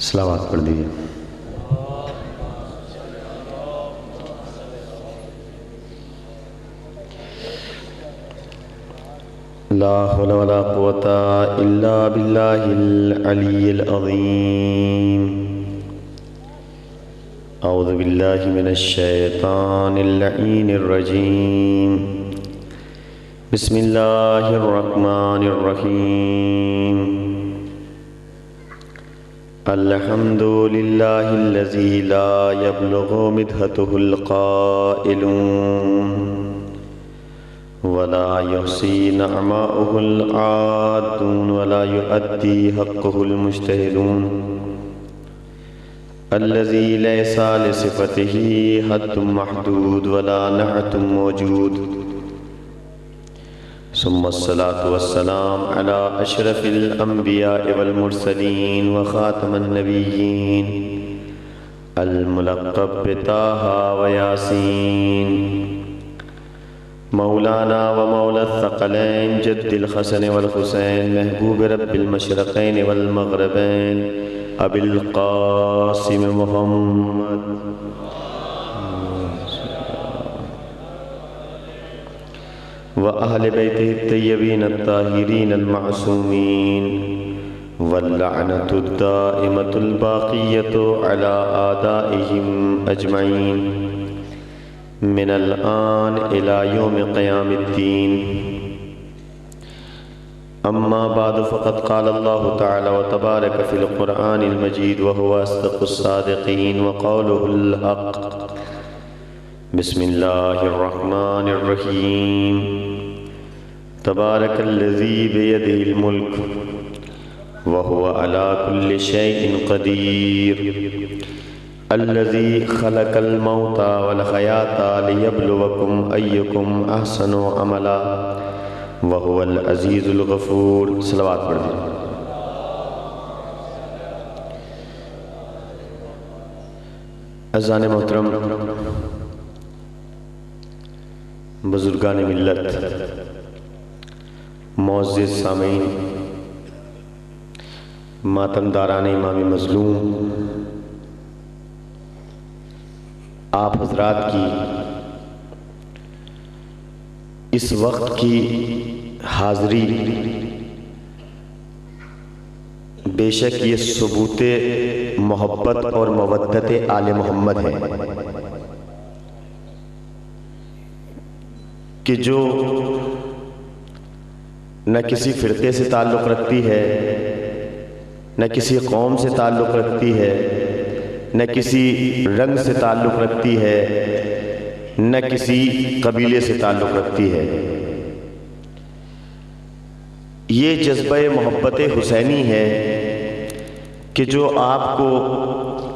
صلوات پڑھ دیجیے۔ لا حول ولا قوة إلا بالله العلي العظيم۔ أعوذ بالله من الشيطان اللعين الرجيم۔ بسم الله الرحمن الرحيم۔ الحمد لله الذي لا يبلغ مدحته القائلون ولا يحصي نعماءه العادون ولا يؤدي حقه المجتهدون، الذي ليس لصفته حد محدود ولا نعت موجود، ثم الصلاة والسلام على أشرف الأنبياء والمرسلين وخاتم النبيين الملقب بطه وياسين، مولانا ومولى الثقلين جد الحسن والحسين محبوب رب المشرقين والمغربين أبي القاسم محمد وأهل بيته الطيبين الطاهرين المعصومين، واللعنة الدائمة الباقية على أعدائهم أجمعين من الآن إلى يوم قيام الدين. أما بعد، فقد قال الله تعالى وتبارك في القرآن المجيد وهو أصدق الصادقين وقوله الحق. بسم الله الرحمن الرحيم. تبارك الذي بيده الملك وهو على كل شيء قدير، الذي خلق الموت والحياة ليبلوكم أيكم أحسن عملا وهو العزيز الغفور. صلوات پڑھ دیں۔ عزیزان محترم، بزرگان ملت، معزز سامعین، ماتمداران امام مظلوم، آپ حضرات کی اس وقت کی حاضری بے شک یہ ثبوت محبت اور مودت آل محمد ہے کہ جو نہ کسی فرقے سے تعلق رکھتی ہے، نہ کسی قوم سے تعلق رکھتی ہے، نہ کسی رنگ سے تعلق رکھتی ہے، نہ کسی قبیلے سے تعلق رکھتی ہے۔ یہ جذبہ محبت حسینی ہے کہ جو آپ کو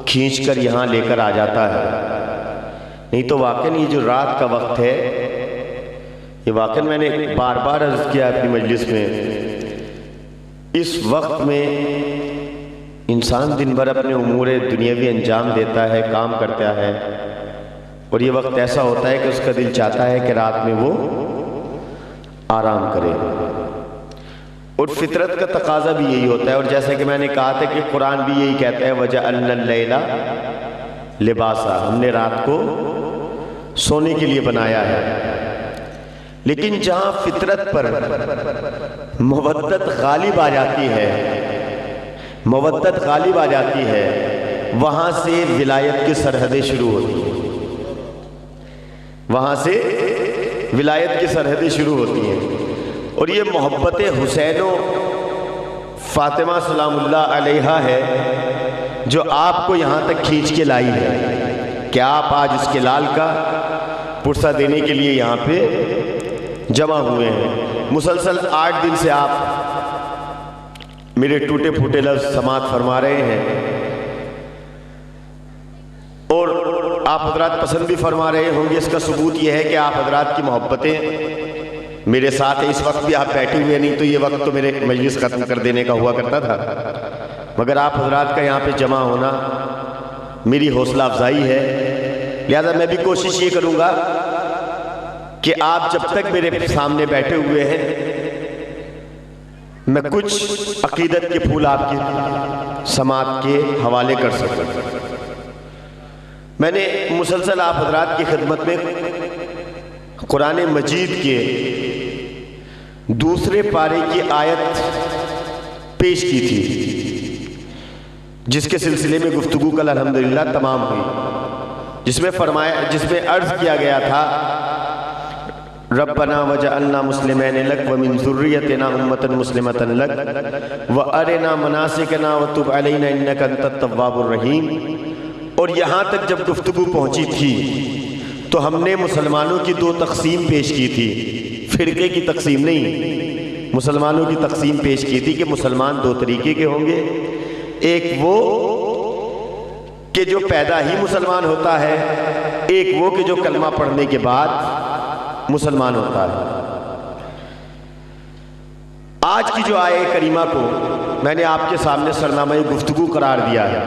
کھینچ کر یہاں لے کر آ جاتا ہے۔ نہیں تو واقعاً یہ جو رات کا وقت ہے، یہ واقعاً میں نے بار بار عرض کیا اپنی مجلس میں، اس وقت میں انسان دن بھر اپنے امور دنیاوی انجام دیتا ہے، کام کرتا ہے، اور یہ وقت ایسا ہوتا ہے کہ اس کا دل چاہتا ہے کہ رات میں وہ آرام کرے، اور فطرت کا تقاضا بھی یہی ہوتا ہے۔ اور جیسا کہ میں نے کہا تھا کہ قرآن بھی یہی کہتا ہے وَجَعَلْنَا اللَّيْلَ لِبَاسًا، ہم نے رات کو سونے کے لیے بنایا ہے۔ لیکن جہاں فطرت پر مودت غالب آ جاتی ہے، مودت غالب آ جاتی ہے، وہاں سے ولایت کی سرحدیں شروع ہوتی ہیں، وہاں سے ولایت کی سرحدیں شروع ہوتی ہیں۔ اور یہ محبت حسین و فاطمہ سلام اللہ علیہا ہے جو آپ کو یہاں تک کھینچ کے لائی ہے کہ آپ آج اس کے لال کا پرسہ دینے کے لیے یہاں پہ جمع ہوئے ہیں۔ مسلسل 8 دن سے آپ میرے ٹوٹے پھوٹے لفظ سماعت فرما رہے ہیں آپ حضرات پسند بھی فرما رہے ہوں گے، اس کا ثبوت یہ ہے کہ آپ حضرات کی محبتیں میرے ساتھ ہیں۔ اس وقت بھی آپ بیٹھے ہوئے، نہیں تو یہ وقت تو میرے مجلس ختم کر دینے کا ہوا کرتا تھا، مگر آپ حضرات کا یہاں پہ جمع ہونا میری حوصلہ افزائی ہے۔ لہذا میں بھی کوشش یہ کروں گا کہ آپ جب تک میرے سامنے بیٹھے ہوئے ہیں میں کچھ عقیدت کے پھول آپ کی سماعت کے حوالے کر سکوں۔ میں نے مسلسل آپ حضرات کی خدمت میں قرآن مجید کے دوسرے پارے کی آیت پیش کی تھی، جس کے سلسلے میں گفتگو کل الحمدللہ تمام ہوئی، جس میں عرض کیا گیا تھا ربنا وجعلنا مسلمین لک ومن ذریتنا امة مسلمة لک وارنا مناسکنا وتب علینا انک انت التواب الرحیم۔ اور یہاں تک جب گفتگو پہنچی تھی تو ہم نے مسلمانوں کی دو تقسیم پیش کی تھی، فرقے کی تقسیم نہیں، مسلمانوں کی تقسیم پیش کی تھی کہ مسلمان دو طریقے کے ہوں گے، ایک وہ کہ جو پیدا ہی مسلمان ہوتا ہے، ایک وہ کہ جو کلمہ پڑھنے کے بعد مسلمان ہوتا ہے۔ آج کی جو آیہ کریمہ کو میں نے آپ کے سامنے سرنامہ گفتگو قرار دیا ہے،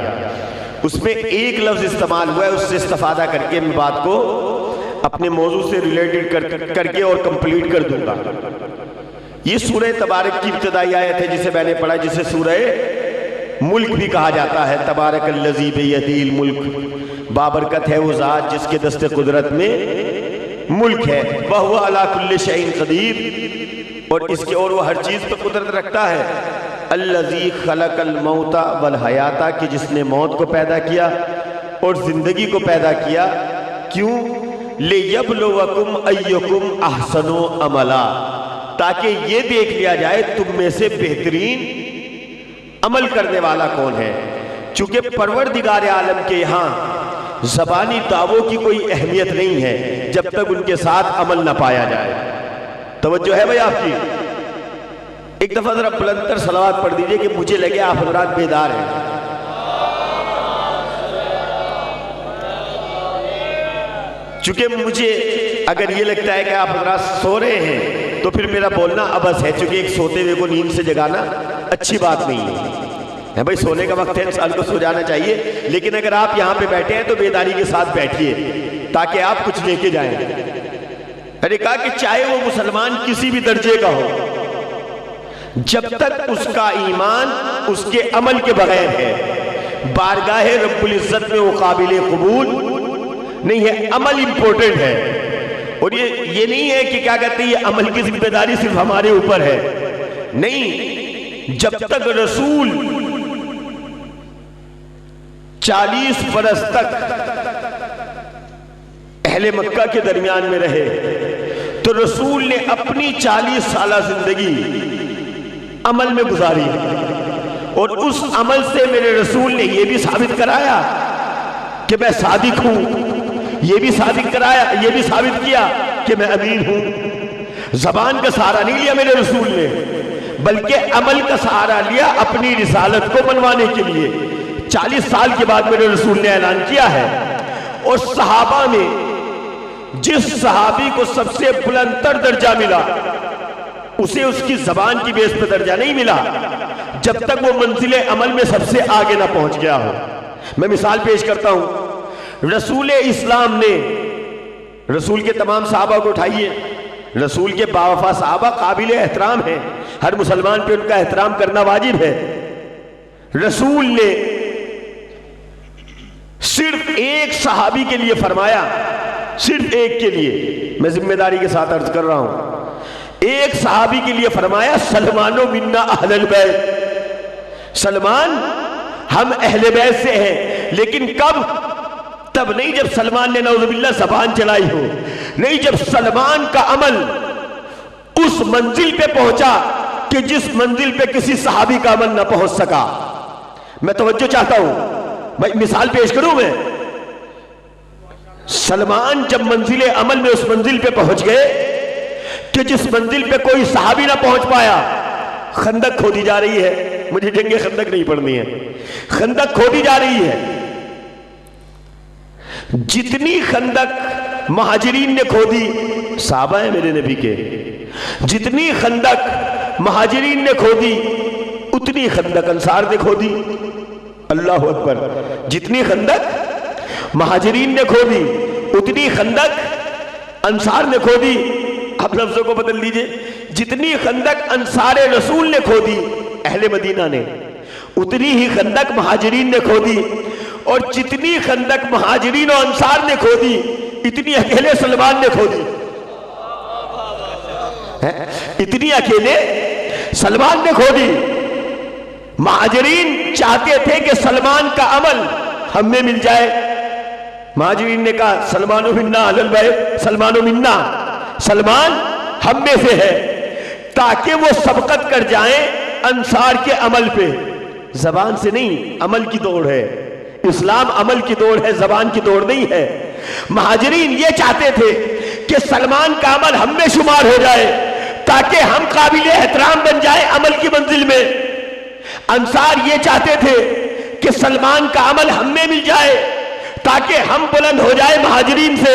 اس میں ایک لفظ استعمال ہوا ہے، اس سے استفادہ کر کے میں بات کو اپنے موضوع سے ریلیٹڈ کر کے اور کمپلیٹ کر دوں گا۔ یہ سورہ تبارک کی ابتدائی آیت ہے جسے میں نے پڑھا، جسے سورہ ملک بھی کہا جاتا ہے۔ تبارک الذی بیدہ الملک، بابرکت ہے وہ ذات جس کے دست قدرت میں ملک ہے، وَهُوَ عَلَى كُلِّ شَيْءٍ قدیر، اور وہ ہر چیز پہ قدرت رکھتا ہے۔ الذی خلق الموت والحیات، کہ جس نے موت کو پیدا کیا اور زندگی کو پیدا کیا، کیوں؟ لِيَبْلُوَكُمْ أَيُّكُمْ أَحْسَنُ عَمَلًا، تاکہ یہ دیکھ لیا جائے تم میں سے بہترین عمل کرنے والا کون ہے۔ چونکہ پروردگار عالم کے یہاں زبانی دعووں کی کوئی اہمیت نہیں ہے جب تک ان کے ساتھ عمل نہ پایا جائے۔ توجہ ہے بھائی آپ کی؟ ایک دفعہ ذرا بلندتر صلوات پڑھ دیجئے کہ مجھے لگے آپ حضرات بیدار ہیں۔ چونکہ مجھے اگر یہ لگتا ہے کہ آپ حضرات سو رہے ہیں تو پھر میرا بولنا عبث ہے، چونکہ ایک سوتے ہوئے کو نیند سے جگانا اچھی بات نہیں ہے بھائی، سونے کا وقت ہے، انسان کو سو جانا چاہیے، لیکن اگر آپ یہاں پہ بیٹھے ہیں تو بیداری کے ساتھ بیٹھیے تاکہ آپ کچھ لے کے جائیں۔ میں نے کہا کہ چاہے وہ مسلمان کسی بھی درجے کا ہو، جب تک اس کا ایمان اس کے عمل کے بغیر ہے، بارگاہ رب العزت میں وہ قابل قبول نہیں ہے۔ عمل امپورٹنٹ ہے، اور یہ نہیں ہے کہ کیا کہتے ہیں یہ عمل کی ذمہ داری صرف ہمارے اوپر ہے، نہیں، جب تک رسول 40 برس تک اہل مکہ کے درمیان میں رہے تو رسول نے اپنی 40 سالہ زندگی عمل میں گزاری، اور اس عمل سے میرے رسول نے یہ بھی ثابت کرایا کہ میں صادق ہوں، یہ بھی ثابت کیا کہ میں امین ہوں۔ زبان کا سہارا نہیں لیا میرے رسول نے، بلکہ عمل کا سہارا لیا اپنی رسالت کو منوانے کے لیے۔ 40 سال کے بعد میرے رسول نے اعلان کیا ہے، اور صحابہ میں جس صحابی کو سب سے بلند تر درجہ ملا اسے اس کی زبان کی بیس پہ درجہ نہیں ملا جب تک وہ منزل عمل میں سب سے آگے نہ پہنچ گیا ہو۔ میں مثال پیش کرتا ہوں، رسول اسلام نے، رسول کے تمام صحابہ کو اٹھائیے، رسول کے باوفا صحابہ قابل احترام ہیں، ہر مسلمان پہ ان کا احترام کرنا واجب ہے۔ رسول نے صرف ایک صحابی کے لیے فرمایا، صرف ایک کے لیے، میں ذمہ داری کے ساتھ عرض کر رہا ہوں، ایک صحابی کے لیے فرمایا سلمان منا اہل البیت، سلمان ہم اہل بیت سے ہیں، لیکن کب؟ تب نہیں جب سلمان نے نعوذ باللہ زبان چلائی ہو، نہیں جب سلمان کا عمل اس منزل پہ پہنچا کہ جس منزل پہ کسی صحابی کا عمل نہ پہنچ سکا۔ میں توجہ چاہتا ہوں، میں مثال پیش کروں، میں سلمان جب منزل عمل میں اس منزل پہ پہنچ گئے کہ جس منزل پہ کوئی صحابی نہ پہنچ پایا، خندق کھودی جا رہی ہے، مجھے جنگ خندق نہیں پڑھنی ہے، خندق کھودی جا رہی ہے، جتنی خندق مہاجرین نے کھودی، صحابہ ہیں میرے نبی کے، جتنی خندق مہاجرین نے کھودی اتنی خندق انصار نے کھودی۔ اللہ اکبر، جتنی خندق مہاجرین نے کھودی اتنی خندق انصار نے کھودی۔ آپ لفظوں کو بدل لیجئے، جتنی خندق انصار رسول نے کھودی اہل مدینہ نے، اتنی ہی خندق مہاجرین نے کھودی، اور جتنی خندق مہاجرین و انصار نے کھودی اتنی اکیلے سلمان نے کھودی، اتنی اکیلے سلمان نے کھودی۔ مہاجرین چاہتے تھے کہ سلمان کا عمل ہم میں مل جائے، مہاجرین نے کہا سلمان منا اہل البیت، سلمان منا، سلمان ہم میں سے ہے، تاکہ وہ سبقت کر جائیں انصار کے عمل پہ۔ زبان سے نہیں، عمل کی دوڑ ہے، اسلام عمل کی دوڑ ہے، زبان کی دوڑ نہیں ہے۔ مہاجرین یہ چاہتے تھے کہ سلمان کا عمل ہم میں شمار ہو جائے تاکہ ہم قابل احترام بن جائیں عمل کی منزل میں۔ انصار یہ چاہتے تھے کہ سلمان کا عمل ہم میں مل جائے تاکہ ہم بلند ہو جائے مہاجرین سے۔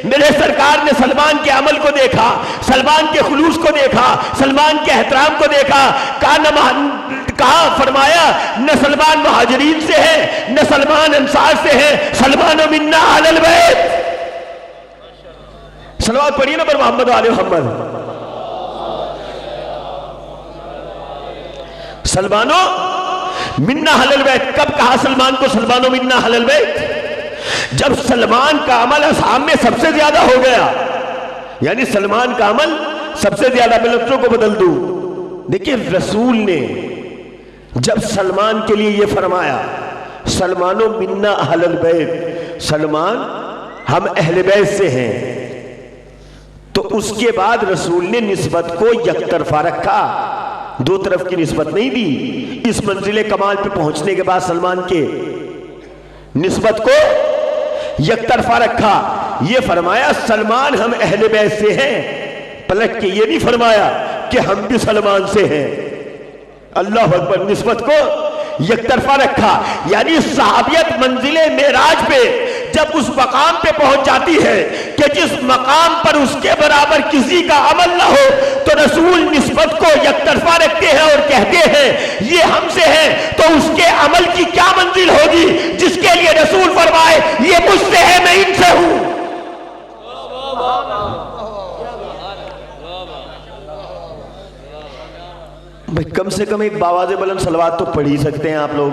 میرے سرکار نے سلمان کے عمل کو دیکھا، سلمان کے خلوص کو دیکھا، سلمان کے احترام کو دیکھا، کہا فرمایا نہ سلمان مہاجرین سے ہے نہ سلمان انصار سے ہے، سلمان منا اہل البیت۔ صلوات پڑھیے نا پر محمد و آل محمد۔ سلمانو منا اہل البیت، کب کہا سلمان کو سلمانو منا اہل البیت؟ جب سلمان کا عمل اصحاب میں سب سے زیادہ ہو گیا، یعنی سلمان کا عمل سب سے زیادہ، میں لفظوں کو بدل دوں۔ دیکھیں رسول نے جب سلمان کے لیے یہ فرمایا سلمانو منا اہل البیت، سلمان ہم اہل بیت سے ہیں، تو اس کے بعد رسول نے نسبت کو یک طرفہ رکھا، دو طرف کی نسبت نہیں دی۔ اس منزل کمال پہ پہنچنے کے بعد سلمان کے نسبت کو یک طرفہ رکھا، یہ فرمایا سلمان ہم اہل بیت سے ہیں، پلٹ کے یہ نہیں فرمایا کہ ہم بھی سلمان سے ہیں۔ اللہ اکبر، نسبت کو یک طرفہ رکھا، یعنی صحابیت منزل معراج پہ جب اس مقام پہ پہنچ جاتی ہے کہ جس مقام پر اس کے برابر کسی کا عمل نہ ہو، تو رسول نسبت کو یک طرفہ رکھتے ہیں اور کہتے ہیں یہ ہم سے ہے، تو اس کے عمل کی کیا منزل ہوگی جس کے لیے رسول فرمائے یہ مجھ سے ہے میں ان سے ہوں۔ بھئی کم سے کم ایک باواز بلند صلوات تو پڑھ ہی سکتے ہیں آپ لوگ۔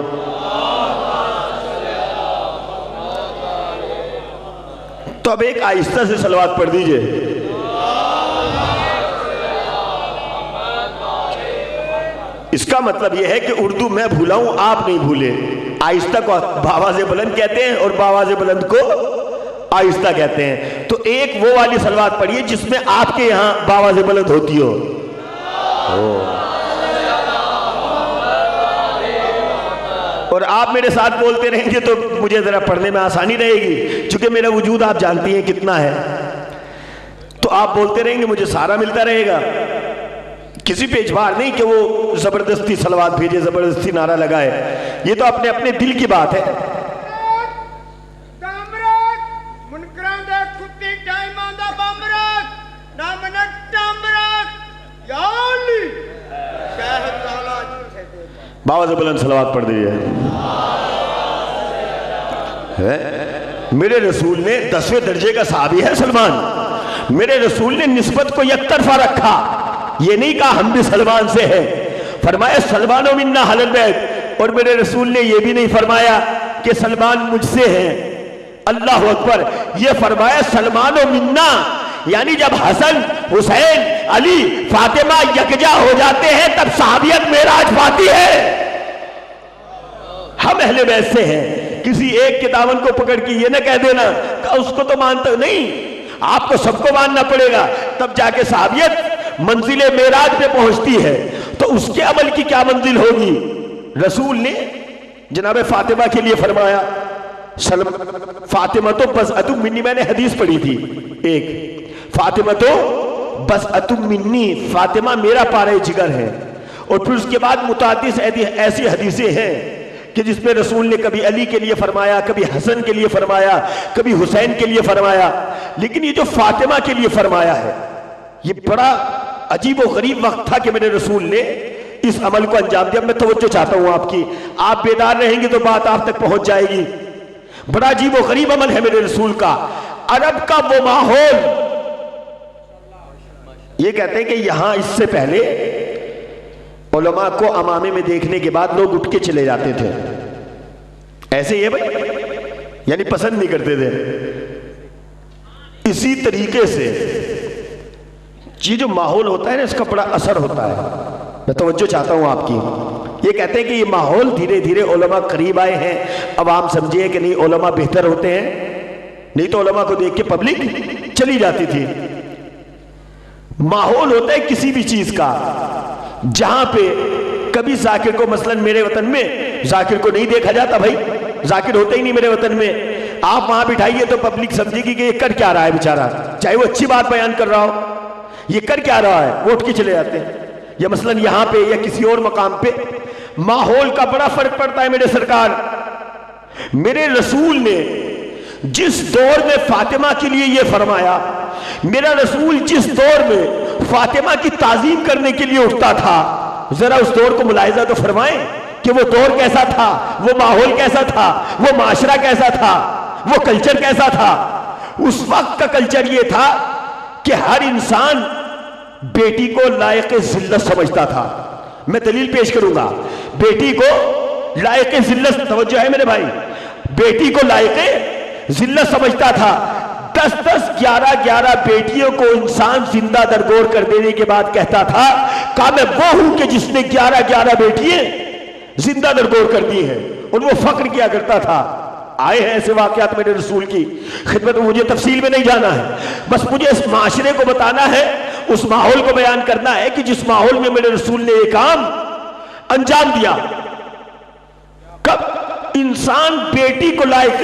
تو اب ایک آہستہ سے صلوات پڑھ دیجئے۔ اس کا مطلب یہ ہے کہ اردو میں بھولا ہوں آپ نہیں بھولے۔ آہستہ کو باواز بلند کہتے ہیں اور باواز بلند کو آہستہ کہتے ہیں۔ تو ایک وہ والی صلوات پڑھیے جس میں آپ کے یہاں باواز بلند ہوتی ہو۔ اور آپ میرے ساتھ بولتے رہیں گے تو مجھے ذرا پڑھنے میں آسانی رہے گی، چونکہ میرا وجود آپ جانتی ہیں کتنا ہے، تو آپ بولتے رہیں گے مجھے سارا ملتا رہے گا۔ کسی پہ اجبار نہیں کہ وہ زبردستی صلوات بھیجے، زبردستی نعرہ لگائے، یہ تو اپنے اپنے دل کی بات ہے۔ باواز بلند صلوات پڑھ دیجئے۔ میرے رسول نے 10ویں درجے کا صحابی ہے سلمان، میرے رسول نے نسبت کو یک طرفہ رکھا، یہ نہیں کہا ہم بھی سلمان سے ہیں، فرمایا سلمان و منا اہل البیت، اور میرے رسول نے یہ بھی نہیں فرمایا کہ سلمان مجھ سے ہیں۔ اللہ اکبر، یہ فرمایا سلمان و منا، یعنی جب حسن، حسین، علی، فاطمہ یکجا ہو جاتے ہیں تب صحابیت معراج پاتی ہے۔ ہم اہل بیت سے ہیں، کسی ایک کے دامن کو پکڑ کے یہ نہ کہہ دینا کہ اس کو تو مانتا نہیں، آپ کو سب کو ماننا پڑے گا، تب جا کے صحابیت منزل معراج پہ پہنچتی ہے۔ تو اس کے عمل کی کیا منزل ہوگی؟ رسول نے جناب فاطمہ کے لیے فرمایا فاطمہ تو بس اتم منی، میں نے حدیث پڑھی تھی ایک، فاطمہ تو بس اتم منی، فاطمہ میرا پارے جگر ہے، اور پھر اس کے بعد متعدد ایسی حدیثیں ہیں کہ جس میں رسول نے کبھی علی کے لیے فرمایا، کبھی حسن کے لیے فرمایا، کبھی حسین کے لیے فرمایا، لیکن یہ جو فاطمہ کے لیے فرمایا ہے، یہ بڑا عجیب و غریب وقت تھا کہ میرے رسول نے اس عمل کو انجام دیا۔ میں توجہ چاہتا ہوں آپ کی، آپ بیدار رہیں گے تو بات آپ تک پہنچ جائے گی۔ بڑا عجیب و غریب عمل ہے میرے رسول کا۔ عرب کا وہ ماحول، یہ کہتے ہیں کہ یہاں اس سے پہلے علماء کو امامے میں دیکھنے کے بعد لوگ اٹھ کے چلے جاتے تھے، ایسے یہ بھائی یعنی پسند نہیں کرتے تھے۔ اسی طریقے سے یہ جو ماحول ہوتا ہے نا، اس کا بڑا اثر ہوتا ہے۔ میں توجہ چاہتا ہوں آپ کی۔ یہ کہتے ہیں کہ یہ ماحول دھیرے دھیرے علماء قریب آئے ہیں۔ عوام سمجھے کہ نہیں علماء بہتر ہوتے ہیں، نہیں تو علماء کو دیکھ کے پبلک چلی جاتی تھی۔ ماحول ہوتا ہے کسی بھی چیز کا، جہاں پہ کبھی ذاکر کو، مثلا میرے وطن میں ذاکر کو نہیں دیکھا جاتا، بھائی ذاکر ہوتا ہی نہیں میرے وطن میں، آپ وہاں بٹھائیے تو پبلک سمجھے گی کہ یہ کر کیا رہا ہے بیچارہ، چاہے وہ اچھی بات بیان کر رہا ہو، یہ کر کیا رہا ہے، وہ اٹھ کے چلے جاتے ہیں۔ یا مثلا یہاں پہ یا کسی اور مقام پہ ماحول کا بڑا فرق پڑتا ہے۔ میرے سرکار، میرے رسول نے جس دور میں فاطمہ کے لیے یہ فرمایا، میرا رسول جس دور میں فاطمہ کی تعظیم کرنے کے لیے اٹھتا تھا، ذرا اس دور کو ملاحظہ تو فرمائیں کہ وہ دور کیسا تھا، وہ ماحول کیسا تھا، وہ معاشرہ کیسا تھا، وہ کلچر کیسا تھا۔ اس وقت کا کلچر یہ تھا کہ ہر انسان بیٹی کو لائق ذلت سمجھتا تھا۔ میں دلیل پیش کروں گا۔ بیٹی کو لائق ذلت، توجہ ہے میرے بھائی، بیٹی کو لائق ذلت سمجھتا تھا۔ 10 11 بیٹیوں کو انسان زندہ درگور کر دینے کے بعد کہتا تھا کہ میں وہ ہوں کہ جس نے 11 بیٹیاں زندہ درگور کر دی ہیں، اور وہ فخر کیا کرتا تھا۔ آئے ہیں ایسے واقعات میرے رسول کی خدمت میں، مجھے تفصیل میں نہیں جانا ہے، بس مجھے اس معاشرے کو بتانا ہے، اس ماحول کو بیان کرنا ہے کہ جس ماحول میں میرے رسول نے یہ کام انجام دیا۔ کب انسان بیٹی کو لائق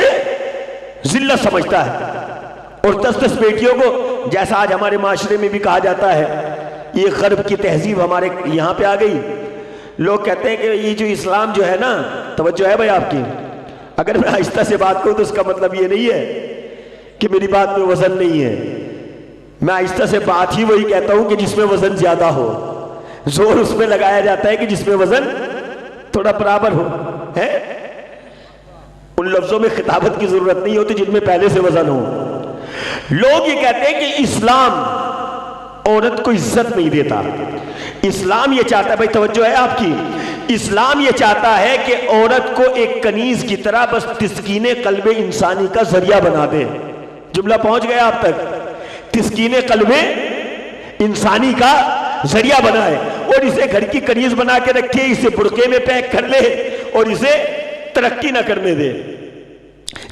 ذلت سمجھتا ہے، اور 10 بیٹیوں کو، جیسا آج ہمارے معاشرے میں بھی کہا جاتا ہے، یہ غرب کی تہذیب ہمارے یہاں پہ آ گئی۔ لوگ کہتے ہیں کہ یہ جو اسلام جو ہے نا، توجہ ہے بھائی آپ کی، اگر میں آہستہ سے بات کروں تو اس کا مطلب یہ نہیں ہے کہ میری بات میں وزن نہیں ہے۔ میں آہستہ سے بات ہی وہی کہتا ہوں کہ جس میں وزن زیادہ ہو، زور اس میں لگایا جاتا ہے کہ جس میں وزن تھوڑا برابر ہو، ہے ان لفظوں میں خطابت کی ضرورت نہیں ہوتی جن میں پہلے سے وزن ہو۔ لوگ یہ کہتے ہیں کہ اسلام عورت کو عزت نہیں دیتا۔ اسلام یہ چاہتا ہے، بھائی توجہ ہے آپ کی، اسلام یہ چاہتا ہے کہ عورت کو ایک کنیز کی طرح بس تسکین قلب انسانی کا ذریعہ بنا دے۔ جملہ پہنچ گیا آپ تک؟ تسکین قلب انسانی کا ذریعہ بنائے، اور اسے گھر کی کنیز بنا کے رکھے، اسے برقعے میں پیک کر لے اور اسے ترقی نہ کرنے دے،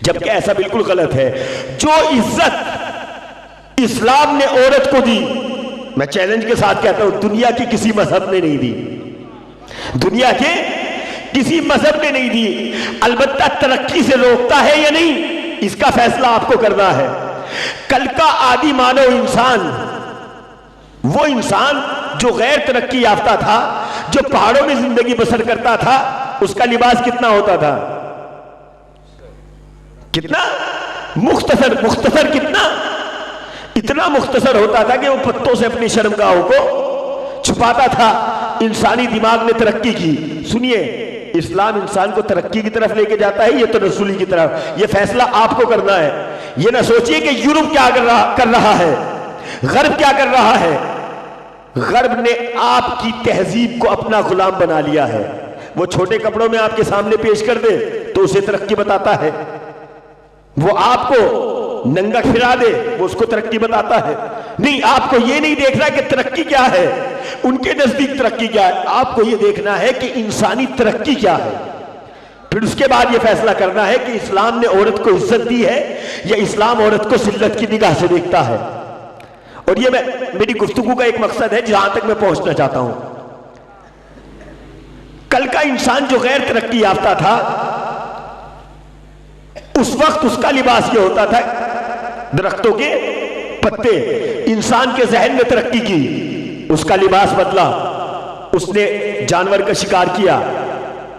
جبکہ ایسا بالکل غلط ہے۔ جو عزت اسلام نے عورت کو دی، میں چیلنج کے ساتھ کہتا ہوں، دنیا کی کسی مذہب نے نہیں دی، دنیا کے کسی مذہب نے نہیں دی۔ البتہ ترقی سے روکتا ہے یا نہیں، اس کا فیصلہ آپ کو کرنا ہے۔ کل کا عادی مانو انسان، وہ انسان جو غیر ترقی یافتہ تھا، جو پہاڑوں میں زندگی بسر کرتا تھا، اس کا لباس کتنا ہوتا تھا؟ کتنا مختصر کتنا؟ اتنا مختصر ہوتا تھا کہ وہ پتوں سے اپنی شرمگاہوں کو چھپاتا تھا۔ انسانی دماغ نے ترقی کی۔ سنیے، اسلام انسان کو ترقی کی طرف لے کے جاتا ہے، یہ تو رسولی کی طرف۔ یہ فیصلہ آپ کو کرنا ہے۔ یہ نہ سوچئے کہ یورپ کیا کر رہا ہے، غرب کیا کر رہا ہے۔ غرب نے آپ کی تہذیب کو اپنا غلام بنا لیا ہے۔ وہ چھوٹے کپڑوں میں آپ کے سامنے پیش کر دے تو اسے ترقی بتاتا ہے، وہ آپ کو ننگا پھرا دے وہ اس کو ترقی بتاتا ہے۔ نہیں، آپ کو یہ نہیں دیکھنا کہ ترقی کیا ہے، ان کے نزدیک ترقی کیا ہے، آپ کو یہ دیکھنا ہے کہ انسانی ترقی کیا ہے۔ پھر اس کے بعد یہ فیصلہ کرنا ہے کہ اسلام نے عورت کو عزت دی ہے یا اسلام عورت کو ذلت کی نگاہ سے دیکھتا ہے۔ اور یہ میری گفتگو کا ایک مقصد ہے جہاں تک میں پہنچنا چاہتا ہوں۔ کل کا انسان جو غیر ترقی یافتہ تھا، اس وقت اس کا لباس یہ ہوتا تھا، درختوں کے پتے۔ انسان کے ذہن میں ترقی کی، اس کا لباس بدلا، اس نے جانور کا شکار کیا،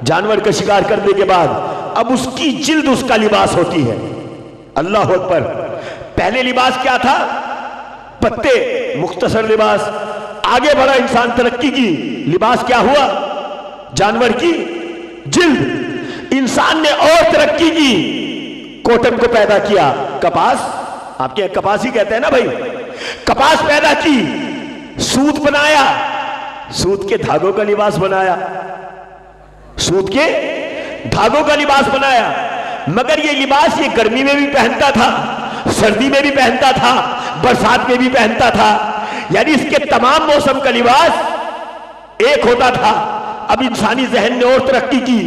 جانور کا شکار کرنے کے بعد اب اس کی جلد اس کا لباس ہوتی ہے. اللہ اکبر. پہلے لباس کیا تھا؟ پتے، مختصر لباس. آگے بڑھا انسان، ترقی کی، لباس کیا ہوا؟ جانور کی جلد. انسان نے اور ترقی کی، کوٹن کو پیدا کیا، کپاس، آپ کے کپاس ہی کہتے ہیں نا بھائی، کپاس پیدا کی، سوت بنایا، سوت کے دھاگوں کا لباس بنایا، سوت کے دھاگوں کا لباس بنایا. مگر یہ لباس یہ گرمی میں بھی پہنتا تھا، سردی میں بھی پہنتا تھا، برسات میں بھی پہنتا تھا، یعنی اس کے تمام موسم کا لباس ایک ہوتا تھا. اب انسانی ذہن نے اور ترقی کی،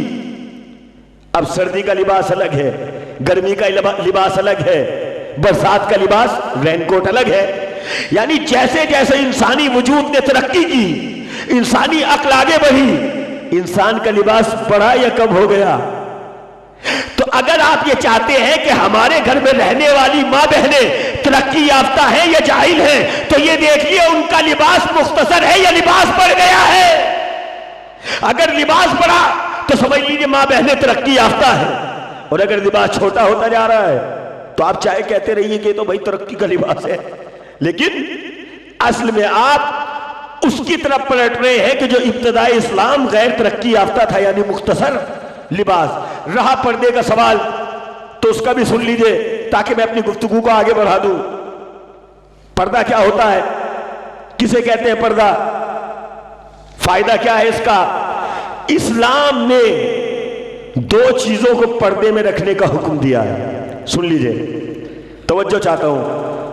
اب سردی کا لباس الگ ہے، گرمی کا لباس الگ ہے، برسات کا لباس رین کوٹ الگ ہے. یعنی جیسے جیسے انسانی وجود نے ترقی کی، انسانی عقل آگے بڑھی، انسان کا لباس بڑھا یا کم ہو گیا؟ تو اگر آپ یہ چاہتے ہیں کہ ہمارے گھر میں رہنے والی ماں بہنیں ترقی یافتہ ہیں یا جاہل ہیں، تو یہ دیکھیے ان کا لباس مختصر ہے یا لباس بڑھ گیا ہے. اگر لباس بڑھا تو سمجھ لیجیے ماں بہنیں ترقی یافتہ ہیں، اور اگر لباس چھوٹا ہوتا جا رہا ہے تو آپ چاہے کہتے رہیے کہ تو بھائی ترقی کا لباس ہے، لیکن اصل میں آپ اس کی طرف پلٹ رہے ہیں کہ جو ابتدائی اسلام غیر ترقی یافتہ تھا، یعنی مختصر لباس. رہا پردے کا سوال تو اس کا بھی سن لیجئے تاکہ میں اپنی گفتگو کو آگے بڑھا دوں. پردہ کیا ہوتا ہے؟ کسے کہتے ہیں پردہ؟ فائدہ کیا ہے اس کا؟ اسلام نے دو چیزوں کو پردے میں رکھنے کا حکم دیا ہے. سن لیجئے، توجہ چاہتا ہوں،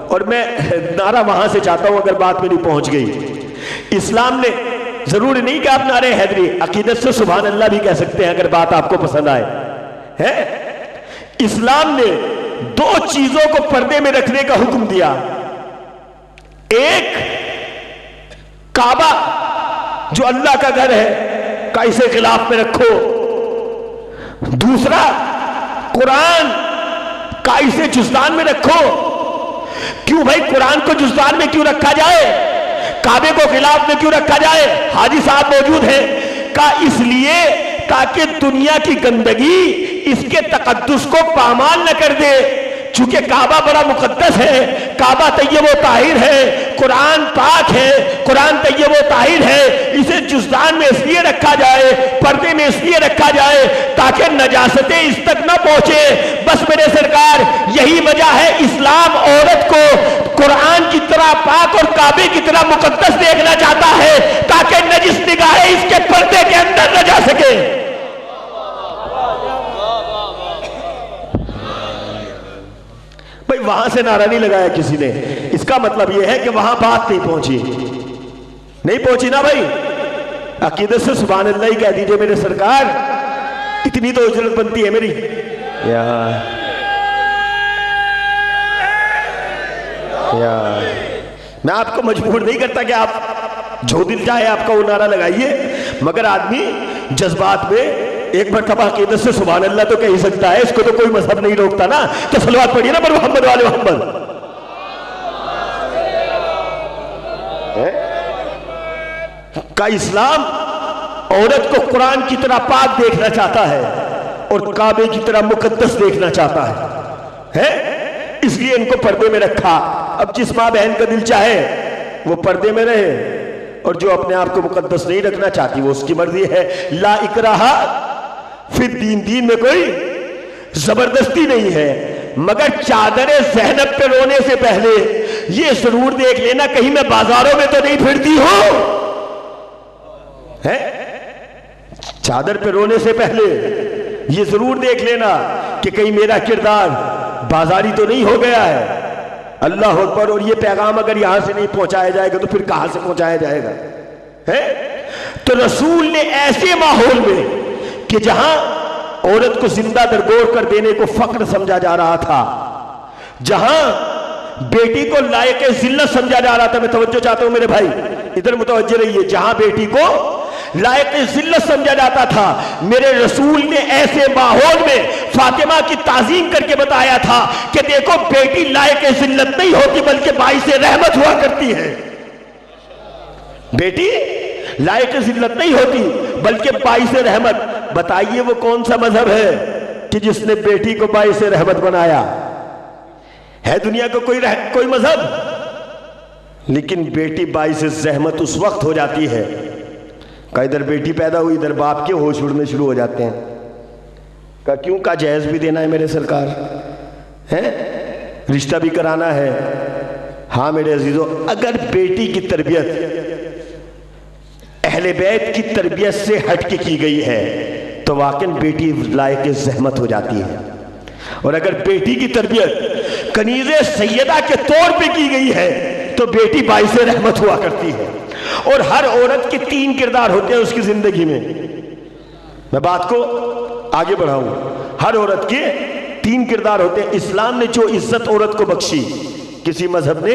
اور میں نعرہ وہاں سے چاہتا ہوں اگر بات میری پہنچ گئی. اسلام نے، ضروری نہیں کہ آپ نعرہ حیدری، عقیدت سے سبحان اللہ بھی کہہ سکتے ہیں اگر بات آپ کو پسند آئے ہے. اسلام نے دو چیزوں کو پردے میں رکھنے کا حکم دیا. ایک کعبہ جو اللہ کا گھر ہے کا اسے خلاف میں رکھو. دوسرا قرآن کا اسے جزدان میں رکھو. کیوں بھائی قرآن کو جزدان میں کیوں رکھا جائے؟ کعبے کو خلاف میں کیوں رکھا جائے؟ حاجی صاحب موجود ہیں. کا اس لیے تاکہ دنیا کی گندگی اس کے تقدس کو پامال نہ کر دے. چونکہ کعبہ بڑا مقدس ہے، کعبہ طیب و طاہر ہے، قرآن پاک ہے، قرآن طیب و طاہر ہے. اسے جزدان میں اس لیے رکھا جائے، پردے میں اس لیے رکھا جائے تاکہ نجاستیں اس تک نہ پہنچے. بس میرے سرکار یہی وجہ ہے اسلام عورت کو قرآن کی طرح پاک اور کعبے کی طرح مقدس دیکھنا چاہتا ہے تاکہ نجس نگاہیں اس کے پردے کے اندر نہ جا سکے. بھئی وہاں سے نعرہ نہیں لگایا کسی نے، اس کا مطلب یہ ہے کہ وہاں بات نہیں پہنچی نا بھائی. عقیدت سے سبحان اللہ ہی کہہ دیجئے میرے سرکار، اتنی تو اجرت بنتی ہے میری. میں آپ کو مجبور نہیں کرتا کہ آپ جو دل چاہے آپ کا وہ نعرہ لگائیے، مگر آدمی جذبات میں ایک مرتبہ عقیدت سے سبحان اللہ تو کہہ سکتا ہے. اس کو تو کوئی مذہب نہیں روکتا نا. تو صلوات پڑھیے نا پر محمد والے محمد. کا اسلام عورت کو قرآن کی طرح پاک دیکھنا چاہتا ہے اور کعبے کی طرح مقدس دیکھنا چاہتا ہے. اس لیے ان کو پردے میں رکھا. اب جس ماں بہن کا دل چاہے وہ پردے میں رہے، اور جو اپنے آپ کو مقدس نہیں رکھنا چاہتی وہ اس کی مرضی ہے. لا اکراہ فی الدین، دین میں کوئی زبردستی نہیں ہے. مگر چادر زینب پہ رونے سے پہلے یہ ضرور دیکھ لینا کہیں میں بازاروں میں تو نہیں پھرتی ہوں. چادر پہ رونے سے پہلے یہ ضرور دیکھ لینا کہ کہیں میرا کردار بازاری تو نہیں ہو گیا ہے. اللہ اکبر. اور یہ پیغام اگر یہاں سے نہیں پہنچایا جائے گا تو پھر کہاں سے پہنچایا جائے گا؟ تو رسول نے ایسے ماحول میں کہ جہاں عورت کو زندہ درگور کر دینے کو فخر سمجھا جا رہا تھا، جہاں بیٹی کو لائق ذلت سمجھا جا رہا تھا، میں توجہ چاہتا ہوں میرے بھائی ادھر متوجہ رہیے، جہاں بیٹی کو لائق ذلت سمجھا جاتا تھا، میرے رسول نے ایسے ماحول میں فاطمہ کی تعظیم کر کے بتایا تھا کہ دیکھو بیٹی لائق ذلت نہیں ہوتی بلکہ باعث رحمت ہوا کرتی ہے. بیٹی لائق ذلت نہیں ہوتی بلکہ باعث رحمت. بتائیے وہ کون سا مذہب ہے کہ جس نے بیٹی کو باعث رحمت بنایا؟ ہے دنیا کو کوئی مذہب؟ لیکن بیٹی باعث زحمت اس وقت ہو جاتی ہے کہ ادھر بیٹی پیدا ہوئی، ادھر باپ کے ہوش اڑنے شروع ہو جاتے ہیں کہ کیوں کا جہیز بھی دینا ہے میرے سرکار، ہیں رشتہ بھی کرانا ہے۔ ہاں میرے عزیزو، اگر بیٹی کی تربیت اہل بیت کی تربیت سے ہٹ کے کی گئی ہے تو واقعاً بیٹی لائق زحمت ہو جاتی ہے، اور اگر بیٹی کی تربیت کنیز سیدہ کے طور پہ کی گئی ہے تو بیٹی باعث رحمت ہوا کرتی ہے۔ اور ہر عورت کے 3 کردار ہوتے ہیں اس کی زندگی میں، میں بات کو آگے بڑھاؤں، ہر عورت کے 3 کردار ہوتے ہیں۔ اسلام نے جو عزت عورت کو بخشی کسی مذہب نے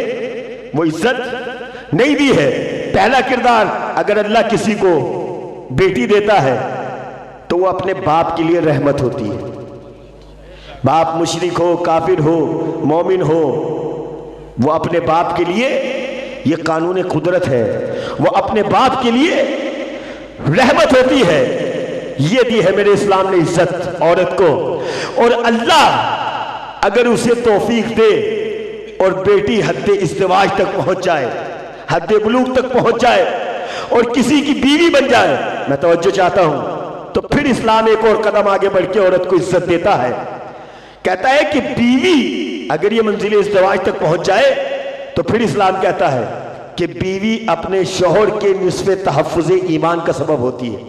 وہ عزت نہیں دی ہے۔ پہلا کردار، اگر اللہ کسی کو بیٹی دیتا ہے تو وہ اپنے باپ کے لیے رحمت ہوتی ہے۔ باپ مشرک ہو، کافر ہو، مومن ہو، وہ اپنے باپ کے لیے، یہ قانون قدرت ہے، وہ اپنے باپ کے لیے رحمت ہوتی ہے۔ یہ دی ہے میرے اسلام نے عزت عورت کو۔ اور اللہ اگر اسے توفیق دے اور بیٹی حد ازدواج تک پہنچ جائے، حد بلوغ تک پہنچ جائے اور کسی کی بیوی بن جائے، میں توجہ چاہتا ہوں، تو پھر اسلام ایک اور قدم آگے بڑھ کے عورت کو عزت دیتا ہے۔ کہتا ہے کہ بیوی اگر یہ منزل ازدواج تک پہنچ جائے تو پھر اسلام کہتا ہے کہ بیوی اپنے شوہر کے نصف تحفظ ایمان کا سبب ہوتی ہے۔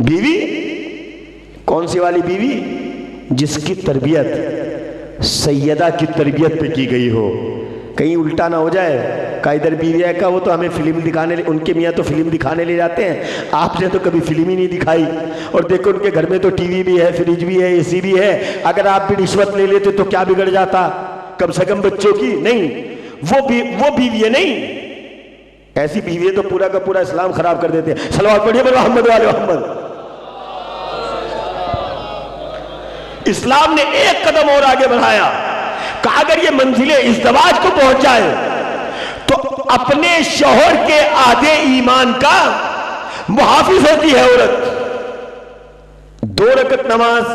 بیوی کون سی والی بیوی؟ جس کی تربیت سیدہ کی تربیت پہ کی گئی ہو۔ کہیں الٹا نہ ہو جائے کہ ادھر بیوی ہے کہ وہ تو ہمیں فلم دکھانے، ان کے میاں تو فلم دکھانے لے جاتے ہیں، آپ نے تو کبھی فلم ہی نہیں دکھائی، اور دیکھو ان کے گھر میں تو ٹی وی بھی ہے، فریج بھی ہے، اے سی بھی ہے، اگر آپ بھی رشوت لے لیتے تو کیا بگڑ جاتا؟ کم سے کم بچوں کی نہیں، وہ بیوی ہے نہیں، ایسی بیوی ہے تو پورا کا پورا اسلام خراب کر دیتے ہیں۔ صلوات پڑھیے محمد والے محمد۔ اسلام نے ایک قدم اور آگے بڑھایا کہ اگر یہ منزل ازدواج کو پہنچ جائے تو اپنے شوہر کے آدھے ایمان کا محافظ ہوتی ہے عورت۔ 2 رکعت نماز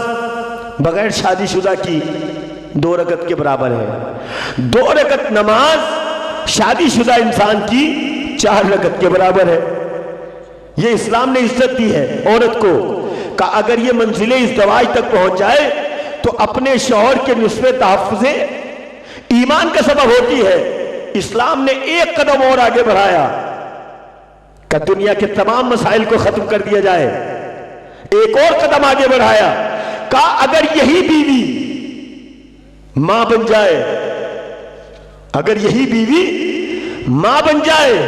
بغیر شادی شدہ کی 2 رکعت کے برابر ہے، 2 رکعت نماز شادی شدہ انسان کی 4 رکعت کے برابر ہے۔ یہ اسلام نے عزت دی ہے عورت کو کہ اگر یہ منزل ازدواج تک پہنچ جائے تو اپنے شوہر کے نصف تحفظ ایمان کا سبب ہوتی ہے۔ اسلام نے ایک قدم اور آگے بڑھایا کہ دنیا کے تمام مسائل کو ختم کر دیا جائے۔ ایک اور قدم آگے بڑھایا کہ اگر یہی بیوی ماں بن جائے، اگر یہی بیوی ماں بن جائے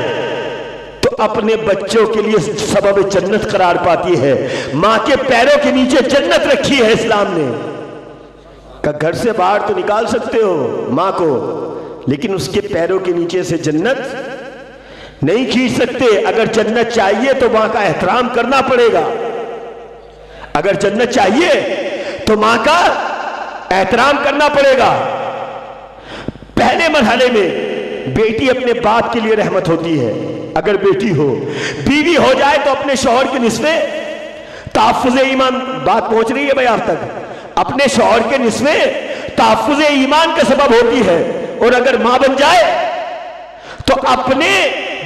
تو اپنے بچوں کے لیے سبب جنت قرار پاتی ہے۔ ماں کے پیروں کے نیچے جنت رکھی ہے اسلام نے، کہ گھر سے باہر تو نکال سکتے ہو ماں کو، لیکن اس کے پیروں کے نیچے سے جنت نہیں کھینچ سکتے۔ اگر جنت چاہیے تو ماں کا احترام کرنا پڑے گا، اگر جنت چاہیے تو ماں کا احترام کرنا پڑے گا۔ پہلے مرحلے میں بیٹی اپنے باپ کے لیے رحمت ہوتی ہے، اگر بیٹی ہو، بیوی ہو جائے تو اپنے شوہر کے نصف تحفظ ایمان، بات پہنچ رہی ہے بھائی آپ تک، اپنے شوہر کے نصف تحفظ ایمان کا سبب ہوتی ہے۔ اور اگر ماں بن جائے تو اپنے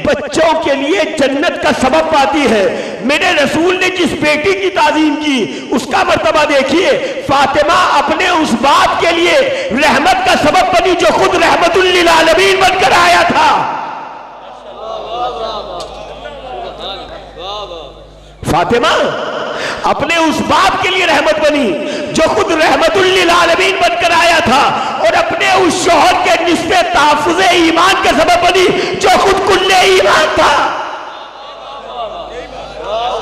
بچوں کے لیے جنت کا سبب پاتی ہے۔ میرے رسول نے جس بیٹی کی تعظیم کی اس کا مرتبہ دیکھیے، فاطمہ اپنے اس باپ کے لیے رحمت کا سبب بنی جو خود رحمت للعالمین بن کر آیا تھا۔ فاطمہ اپنے اس باپ کے لیے رحمت بنی جو خود رحمت للعالمین بن کر آیا تھا، اور اپنے اس شوہر کے نصف تحفظ ایمان کا سبب بنی جو خود کل ایمان تھا۔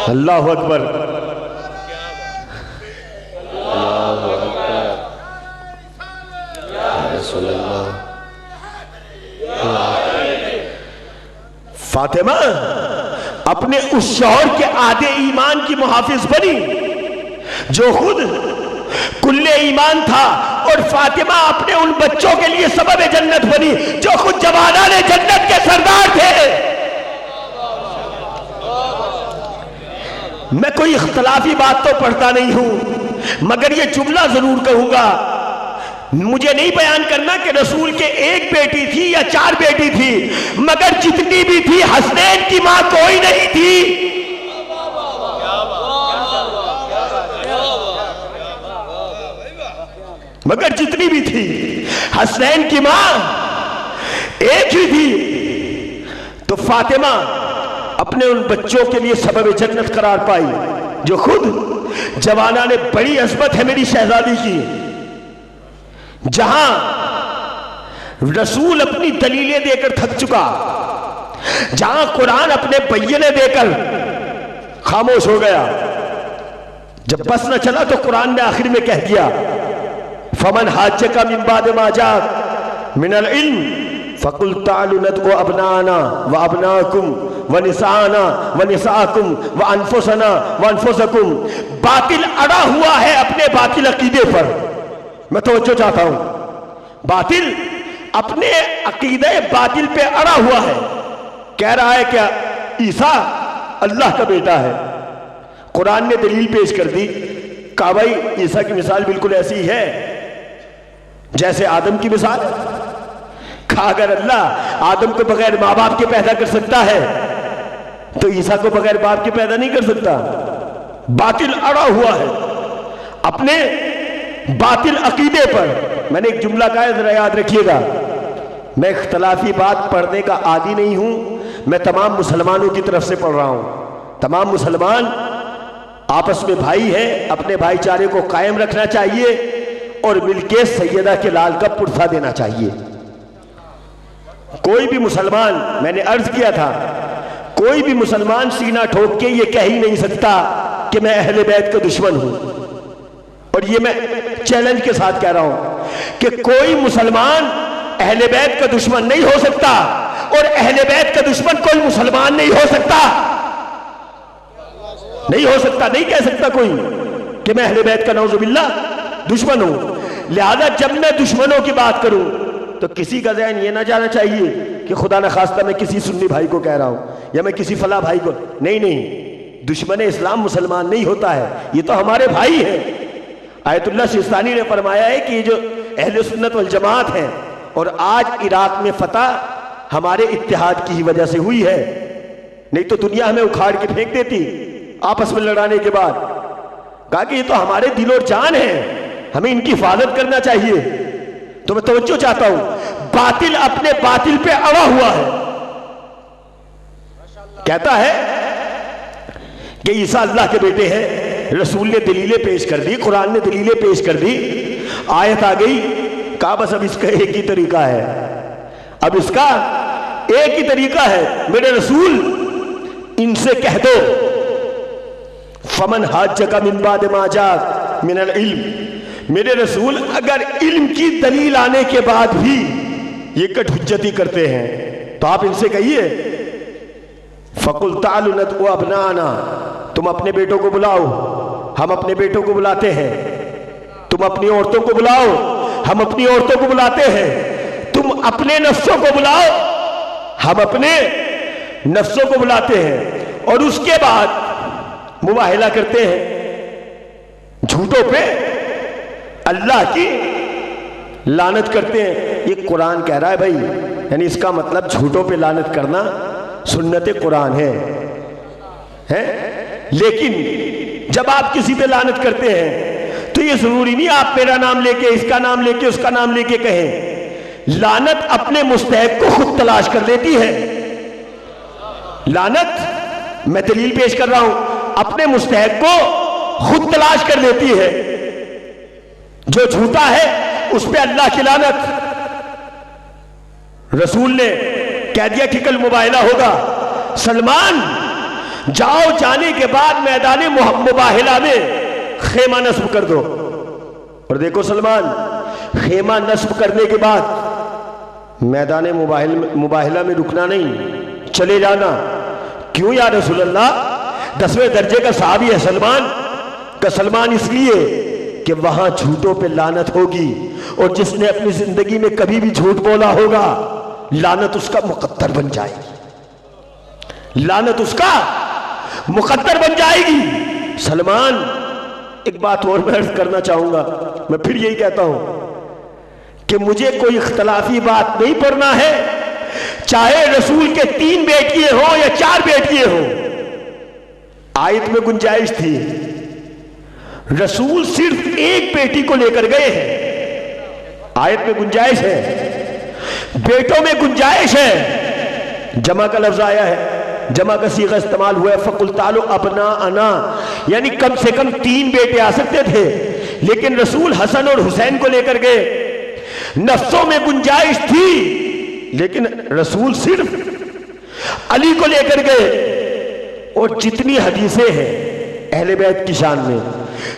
اللہ اکبر، فاطمہ اپنے اس شوہر کے آدھے ایمان کی محافظ بنی جو خود کل ایمان تھا، اور فاطمہ اپنے ان بچوں کے لیے سبب جنت بنی جو خود جوانان جنت کے سردار تھے۔ میں کوئی اختلافی بات تو پڑھتا نہیں ہوں، مگر یہ جملہ ضرور کہوں گا، مجھے نہیں بیان کرنا کہ رسول کے ایک بیٹی تھی یا 4 بیٹی تھی، مگر جتنی بھی تھی حسنین کی ماں کوئی نہیں تھی۔ مگر جتنی بھی تھی حسنین کی ماں ایک ہی تھی۔ تو فاطمہ اپنے ان بچوں کے لیے سبب جنت قرار پائی جو خود جوانہ نے بڑی عظمت ہے میری شہزادی کی، جہاں رسول اپنی دلیلیں دے کر تھک چکا، جہاں قرآن اپنے بینے دے کر خاموش ہو گیا، جب بس نہ چلا تو قرآن نے آخر میں کہہ دیا فَمَنْ حَاجَّكَ مِنْ بَعْدِ مَا جَاءَكَ مِنَ الْعِلْمِ فَقُلْ تَعَالُوا نَدْعُوا أَبْنَاءَنَا وَأَبْنَاءَكُمْ وَنِسَاءَنَا وَنِسَاءَكُمْ وَأَنفُسَنَا وَأَنفُسَكُمْ۔ باطل اڑا ہوا ہے اپنے باطل عقیدے پر، میں توجہ چاہتا ہوں، باطل اپنے عقیدے باطل پہ اڑا ہوا ہے، کہہ رہا ہے کہ عیسیٰ اللہ کا بیٹا ہے۔ قرآن نے دلیل پیش کر دی، کہا بھائی عیسیٰ کی مثال بالکل ایسی ہے جیسے آدم کی مثال ہے۔ کہا اگر اللہ آدم کو بغیر ماں باپ کے پیدا کر سکتا ہے تو عیسیٰ کو بغیر باپ کے پیدا نہیں کر سکتا۔ باطل اڑا ہوا ہے اپنے باطل عقیدے پر۔ میں نے ایک جملہ کہا ہے، ذرا یاد رکھیے گا، میں اختلافی بات پڑھنے کا عادی نہیں ہوں، میں تمام مسلمانوں کی طرف سے پڑھ رہا ہوں۔ تمام مسلمان آپس میں بھائی ہیں، اپنے بھائی چارے کو قائم رکھنا چاہیے اور مل کے سیدہ کے لال کا پرتھا دینا چاہیے۔ کوئی بھی مسلمان، میں نے عرض کیا تھا، کوئی بھی مسلمان سینہ ٹھوک کے یہ کہہ ہی نہیں سکتا کہ میں اہل بیت کا دشمن ہوں، اور یہ میں چیلنج کے ساتھ کہہ رہا ہوں کہ کوئی مسلمان اہل بیت کا دشمن نہیں ہو سکتا، اور اہل بیت کا دشمن کوئی مسلمان نہیں ہو سکتا، نہیں ہو سکتا، نہیں کہہ سکتا کوئی کہ میں اہل بیت کا نعوذ باللہ دشمن ہوں۔ لہذا جب میں دشمنوں کی بات کروں تو کسی کا ذہن یہ نہ جانا چاہیے کہ خدا نخواستہ میں کسی سنی بھائی کو کہہ رہا ہوں یا میں کسی فلاں بھائی کو، نہیں، دشمن اسلام مسلمان نہیں ہوتا ہے، یہ تو ہمارے بھائی ہیں۔ آیت اللہ سیستانی نے فرمایا ہے کہ یہ جو اہل سنت والجماعت ہیں، اور آج عراق میں فتح ہمارے اتحاد کی ہی وجہ سے ہوئی ہے، نہیں تو دنیا ہمیں اکھاڑ کے پھینک دیتی آپس میں لڑانے کے بعد۔ کہا کہ یہ تو ہمارے دل اور جان ہیں، ہمیں ان کی حفاظت کرنا چاہیے۔ تو میں توجہ چاہتا ہوں، باطل اپنے باطل پہ اڑا ہوا ہے، کہتا ہے کہ عیسیٰ اللہ کے بیٹے ہیں، رسول نے دلیلیں پیش کر دی، قرآن نے دلیلیں پیش کر دی، آیت آ گئی، کہا بس اب اس کا ایک ہی طریقہ ہے، اب اس کا ایک ہی طریقہ ہے، میرے رسول ان سے کہہ دو فَمَنْ حَاجَّكَ مِنْ بَعْدِ مَا جَاءَكَ مِنَ الْعِلْمِ، میرے رسول اگر علم کی دلیل آنے کے بعد بھی یہ کٹ حجتی کرتے ہیں تو آپ ان سے کہیے فَقُلْ تَعَالُوا نَدْعُوا أَبْنَاءَنَا، تم اپنے بیٹوں کو بلاؤ، ہم اپنے بیٹوں کو بلاتے ہیں، تم اپنی عورتوں کو بلاؤ، ہم اپنی عورتوں کو بلاتے ہیں، تم اپنے نفسوں کو بلاؤ، ہم اپنے نفسوں کو بلاتے ہیں، اور اس کے بعد مباہلہ کرتے ہیں، جھوٹوں پہ اللہ کی لعنت کرتے ہیں۔ یہ قرآن کہہ رہا ہے بھائی، یعنی اس کا مطلب جھوٹوں پہ لعنت کرنا سنت قرآن ہے۔ لیکن جب آپ کسی پہ لعنت کرتے ہیں تو یہ ضروری نہیں آپ میرا نام لے کے، اس کا نام لے کے، اس کا نام لے کے کہیں۔ لعنت اپنے مستحق کو خود تلاش کر لیتی ہے۔ لعنت، میں دلیل پیش کر رہا ہوں، اپنے مستحق کو خود تلاش کر لیتی ہے۔ جو جھوٹا ہے اس پہ اللہ کی لعنت۔ رسول نے کہہ دیا کہ کل مباہلہ ہوگا، سلمان جاؤ، جانے کے بعد میدان مباہلہ میں خیمہ نصب کر دو۔ اور دیکھو سلمان، خیمہ نصب کرنے کے بعد میدان مباہلہ میں رکنا نہیں، چلے جانا۔ کیوں یا رسول اللہ؟ 10ویں درجے کا صحابی ہے سلمان کا، سلمان اس لیے کہ وہاں جھوٹوں پہ لعنت ہوگی، اور جس نے اپنی زندگی میں کبھی بھی جھوٹ بولا ہوگا لعنت اس کا مقدر بن جائے گی، لعنت اس کا مقدر بن جائے گی۔ سلمان، ایک بات اور میں عرض کرنا چاہوں گا، میں پھر یہی کہتا ہوں کہ مجھے کوئی اختلافی بات نہیں پڑھنا ہے، چاہے رسول کے 3 بیٹیاں ہوں یا 4 بیٹیاں ہوں۔ آیت میں گنجائش تھی، رسول صرف ایک بیٹی کو لے کر گئے ہیں، آیت میں گنجائش ہے، بیٹوں میں گنجائش ہے، جمع کا لفظ آیا ہے، جمع کا صیغہ استعمال ہوا ہے، فَقُلْ تَعْلُوا أَبْنَاءَنَا، یعنی کم سے کم 3 بیٹے آ سکتے تھے، لیکن رسول حسن اور حسین کو لے کر گئے۔ نفسوں میں گنجائش تھی، لیکن رسول صرف علی کو لے کر گئے۔ اور جتنی حدیثیں ہیں اہل بیت کی شان میں،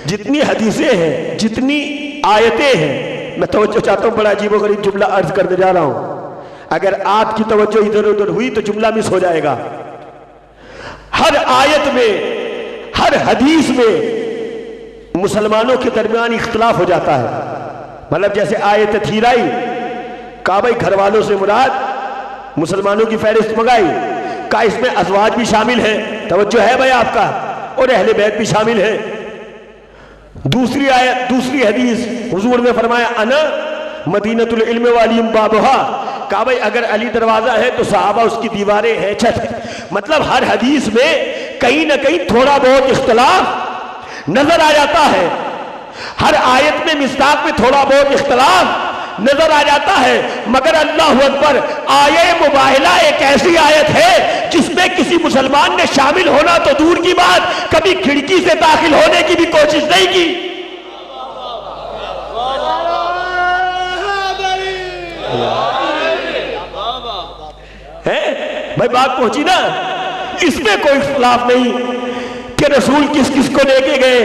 جتنی حدیثیں ہیں، جتنی آیتیں ہیں، میں توجہ چاہتا ہوں، بڑا عجیب و غریب جملہ عرض کرنے جا رہا ہوں، اگر آپ کی توجہ ادھر ادھر ہوئی تو جملہ مس ہو جائے گا۔ ہر آیت میں، ہر حدیث میں مسلمانوں کے درمیان اختلاف ہو جاتا ہے۔ مطلب جیسے آیت تھیر آئی، کہا بھائی گھر والوں سے مراد مسلمانوں کی فہرست منگائی، کہا اس میں ازواج بھی شامل ہیں، توجہ ہے بھائی آپ کا، اور اہل بیت بھی شامل ہیں۔ دوسری آیت، دوسری حدیث، حضور نے فرمایا انا مدینۃ العلم والیم بابھا، کہا بھائی اگر علی دروازہ ہے تو صحابہ اس کی دیواریں ہیں، چھت۔ مطلب ہر حدیث میں کہیں نہ کہیں تھوڑا بہت اختلاف نظر آ جاتا ہے، ہر آیت میں مصداق میں تھوڑا بہت اختلاف نظر آ جاتا ہے، مگر اللہ اکبر، آیے مباہلہ ایک ایسی آیت ہے جس میں کسی مسلمان نے شامل ہونا تو دور کی بات، کبھی کھڑکی سے داخل ہونے کی بھی کوشش نہیں کی۔ بھائی بات پہنچی نا؟ اس میں کوئی اختلاف نہیں کہ رسول کس کس کو لے کے گئے۔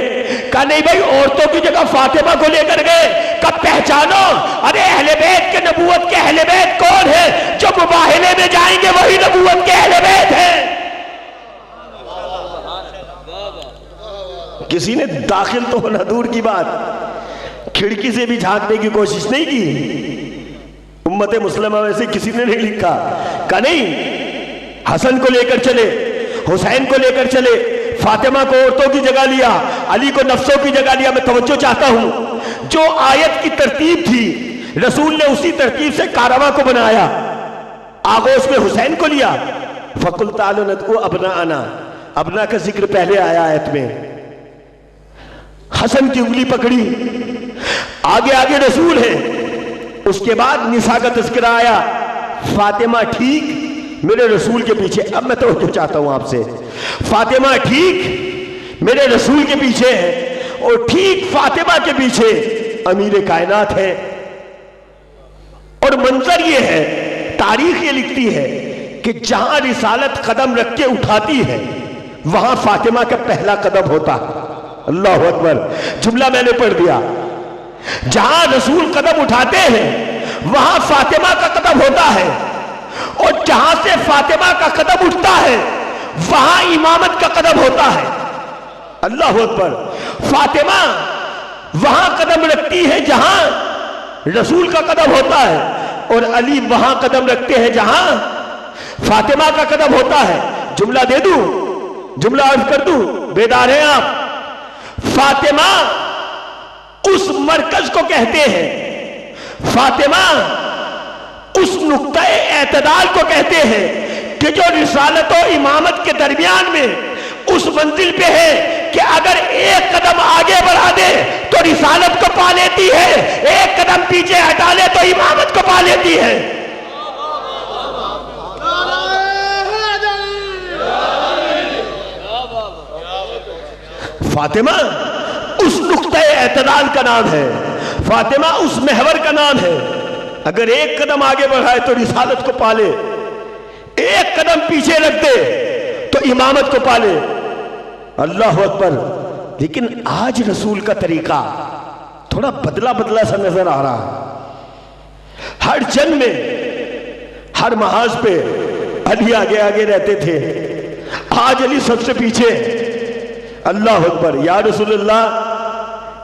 کہا نہیں بھائی عورتوں کی جگہ فاطمہ کو لے کر گئے، کب پہچانو، ارے اہل بیت کے نبوت کے اہل بیت کون ہے؟ جو مباہلے میں جائیں گے وہی نبوت کے اہل بیت ہیں۔ کسی نے داخل تو ہونا دور کی بات، کھڑکی سے بھی جھانکنے کی کوشش نہیں کی۔ امت مسلمہ میں سے کسی نے نہیں لکھا، کہا نہیں حسن کو لے کر چلے، حسین کو لے کر چلے، فاطمہ کو عورتوں کی جگہ لیا، علی کو نفسوں کی جگہ لیا۔ میں توجہ چاہتا ہوں، جو آیت کی ترتیب تھی رسول نے اسی ترتیب سے کارواں کو بنایا۔ آغوش میں حسین کو لیا، فَقُلْ تَعْالُوا نَدْعُوا أَبْنَاءَنَا، ابنا کا ذکر پہلے آیا آیت میں، حسن کی انگلی پکڑی، آگے آگے رسول ہے، اس کے بعد نساء کا تذکرہ آیا، فاطمہ ٹھیک میرے رسول کے پیچھے۔ اب میں توجہ چاہتا ہوں آپ سے، فاطمہ ٹھیک میرے رسول کے پیچھے ہے، اور ٹھیک فاطمہ کے پیچھے امیر کائنات ہے۔ اور منظر یہ ہے، تاریخ یہ لکھتی ہے کہ جہاں رسالت قدم رکھ کے اٹھاتی ہے وہاں فاطمہ کا پہلا قدم ہوتا ہے۔ اللہ اکبر، جملہ میں نے پڑھ دیا، جہاں رسول قدم اٹھاتے ہیں وہاں فاطمہ کا قدم ہوتا ہے، اور جہاں سے فاطمہ کا قدم اٹھتا ہے وہاں امامت کا قدم ہوتا ہے۔ اللہ اکبر، فاطمہ وہاں قدم رکھتی ہے جہاں رسول کا قدم ہوتا ہے، اور علی وہاں قدم رکھتے ہیں جہاں فاطمہ کا قدم ہوتا ہے۔ جملہ دے دوں، جملہ عرض کر دوں، بیدار ہیں آپ؟ فاطمہ اس مرکز کو کہتے ہیں، فاطمہ اس نقطہ اعتدال کو کہتے ہیں کہ جو رسالت و امامت کے درمیان میں اس منزل پہ ہے کہ اگر ایک قدم آگے بڑھا دے تو رسالت کو پا لیتی ہے، ایک قدم پیچھے ہٹا لے تو امامت کو پا لیتی ہے۔ فاطمہ اس نقطہ اعتدال کا نام ہے، فاطمہ اس محور کا نام ہے۔ اگر ایک قدم آگے بڑھائے تو رسالت کو پالے، ایک قدم پیچھے رکھ دے تو امامت کو پالے۔ اللہ اکبر۔ لیکن آج رسول کا طریقہ تھوڑا بدلا بدلا سا نظر آ رہا ہے۔ ہر جنگ میں، ہر محاذ پہ علی آگے آگے رہتے تھے، آج علی سب سے پیچھے۔ اللہ اکبر۔ یا رسول اللہ،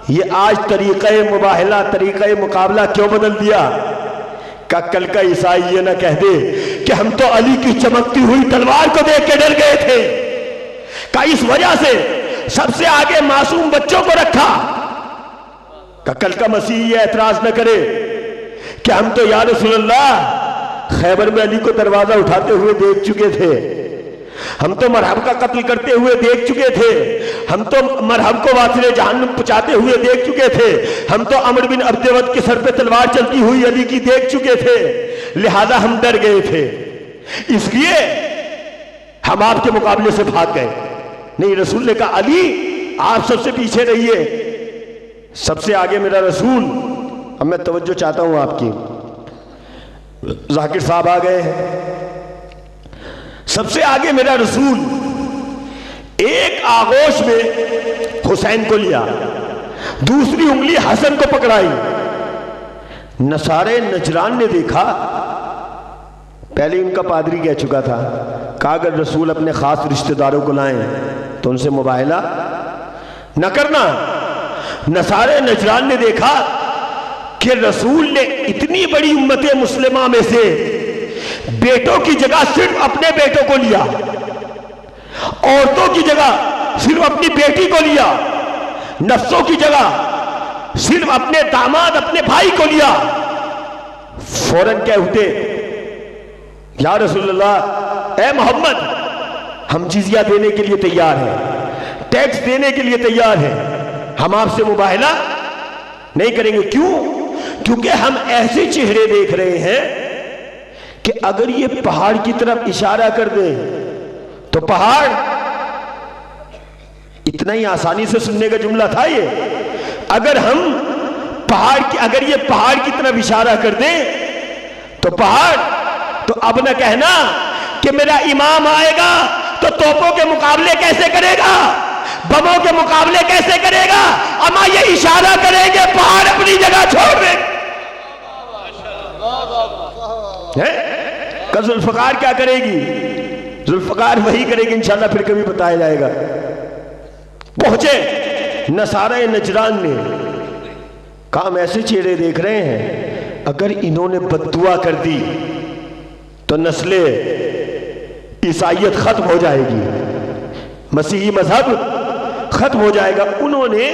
یہ آج طریقہ مباہلہ، طریقہ مقابلہ کیوں بدل دیا؟ کہ کل کا عیسائی یہ نہ کہہ دے کہ ہم تو علی کی چمکتی ہوئی تلوار کو دیکھ کے ڈر گئے تھے، کہ اس وجہ سے سب سے آگے معصوم بچوں کو رکھا کہ کل کا مسیح یہ اعتراض نہ کرے کہ ہم تو یا رسول اللہ خیبر میں علی کو دروازہ اٹھاتے ہوئے دیکھ چکے تھے، ہم تو مرحب کا قتل کرتے ہوئے دیکھ چکے تھے، ہم تو مرحب کو واصل جہنم پہنچاتے ہوئے دیکھ چکے تھے، ہم تو عمر بن عبد ود کے سر پہ تلوار چلتی ہوئی علی کی دیکھ چکے تھے، لہذا ہم ڈر گئے تھے، اس لیے ہم آپ کے مقابلے سے بھاگ گئے۔ نہیں، رسول نے کہا علی آپ سب سے پیچھے رہیے، سب سے آگے میرا رسول۔ اب میں توجہ چاہتا ہوں آپ کی، ذاکر صاحب آ گئے ہیں، سب سے آگے میرا رسول، ایک آغوش میں حسین کو لیا، دوسری انگلی حسن کو پکڑائی۔ نصارے نجران نے دیکھا، پہلے ان کا پادری کہہ چکا تھا، کہا اگر رسول اپنے خاص رشتہ داروں کو لائیں تو ان سے مباہلہ نہ کرنا۔ نصارے نجران نے دیکھا کہ رسول نے اتنی بڑی امت مسلمہ میں سے بیٹوں کی جگہ صرف اپنے بیٹوں کو لیا، عورتوں کی جگہ صرف اپنی بیٹی کو لیا، نفسوں کی جگہ صرف اپنے داماد اپنے بھائی کو لیا۔ فوراً کہہ اٹھے، یا رسول اللہ، اے محمد، ہم جزیہ دینے کے لیے تیار ہیں، ٹیکس دینے کے لیے تیار ہیں، ہم آپ سے مباہلہ نہیں کریں گے۔ کیوں؟ کیونکہ ہم ایسے چہرے دیکھ رہے ہیں کہ اگر یہ پہاڑ کی طرف اشارہ کر دیں تو پہاڑ، اتنا ہی آسانی سے سننے کا جملہ تھا یہ، اگر یہ پہاڑ کی طرف اشارہ کر دیں تو پہاڑ، تو اب نہ کہنا کہ میرا امام آئے گا تو توپوں کے مقابلے کیسے کرے گا، بموں کے مقابلے کیسے کرے گا، اما یہ اشارہ کریں گے پہاڑ اپنی جگہ چھوڑ دیں۔ کہ ذوالفقار کیا کرے گی؟ ذوالفقار وہی کرے گی انشاءاللہ، پھر کبھی بتایا جائے گا۔ پہنچے نصارہ نجران نے، کہا ہم ایسے چہرے دیکھ رہے ہیں، اگر انہوں نے بد دعا کر دی تو نسل عیسائیت ختم ہو جائے گی، مسیحی مذہب ختم ہو جائے گا۔ انہوں نے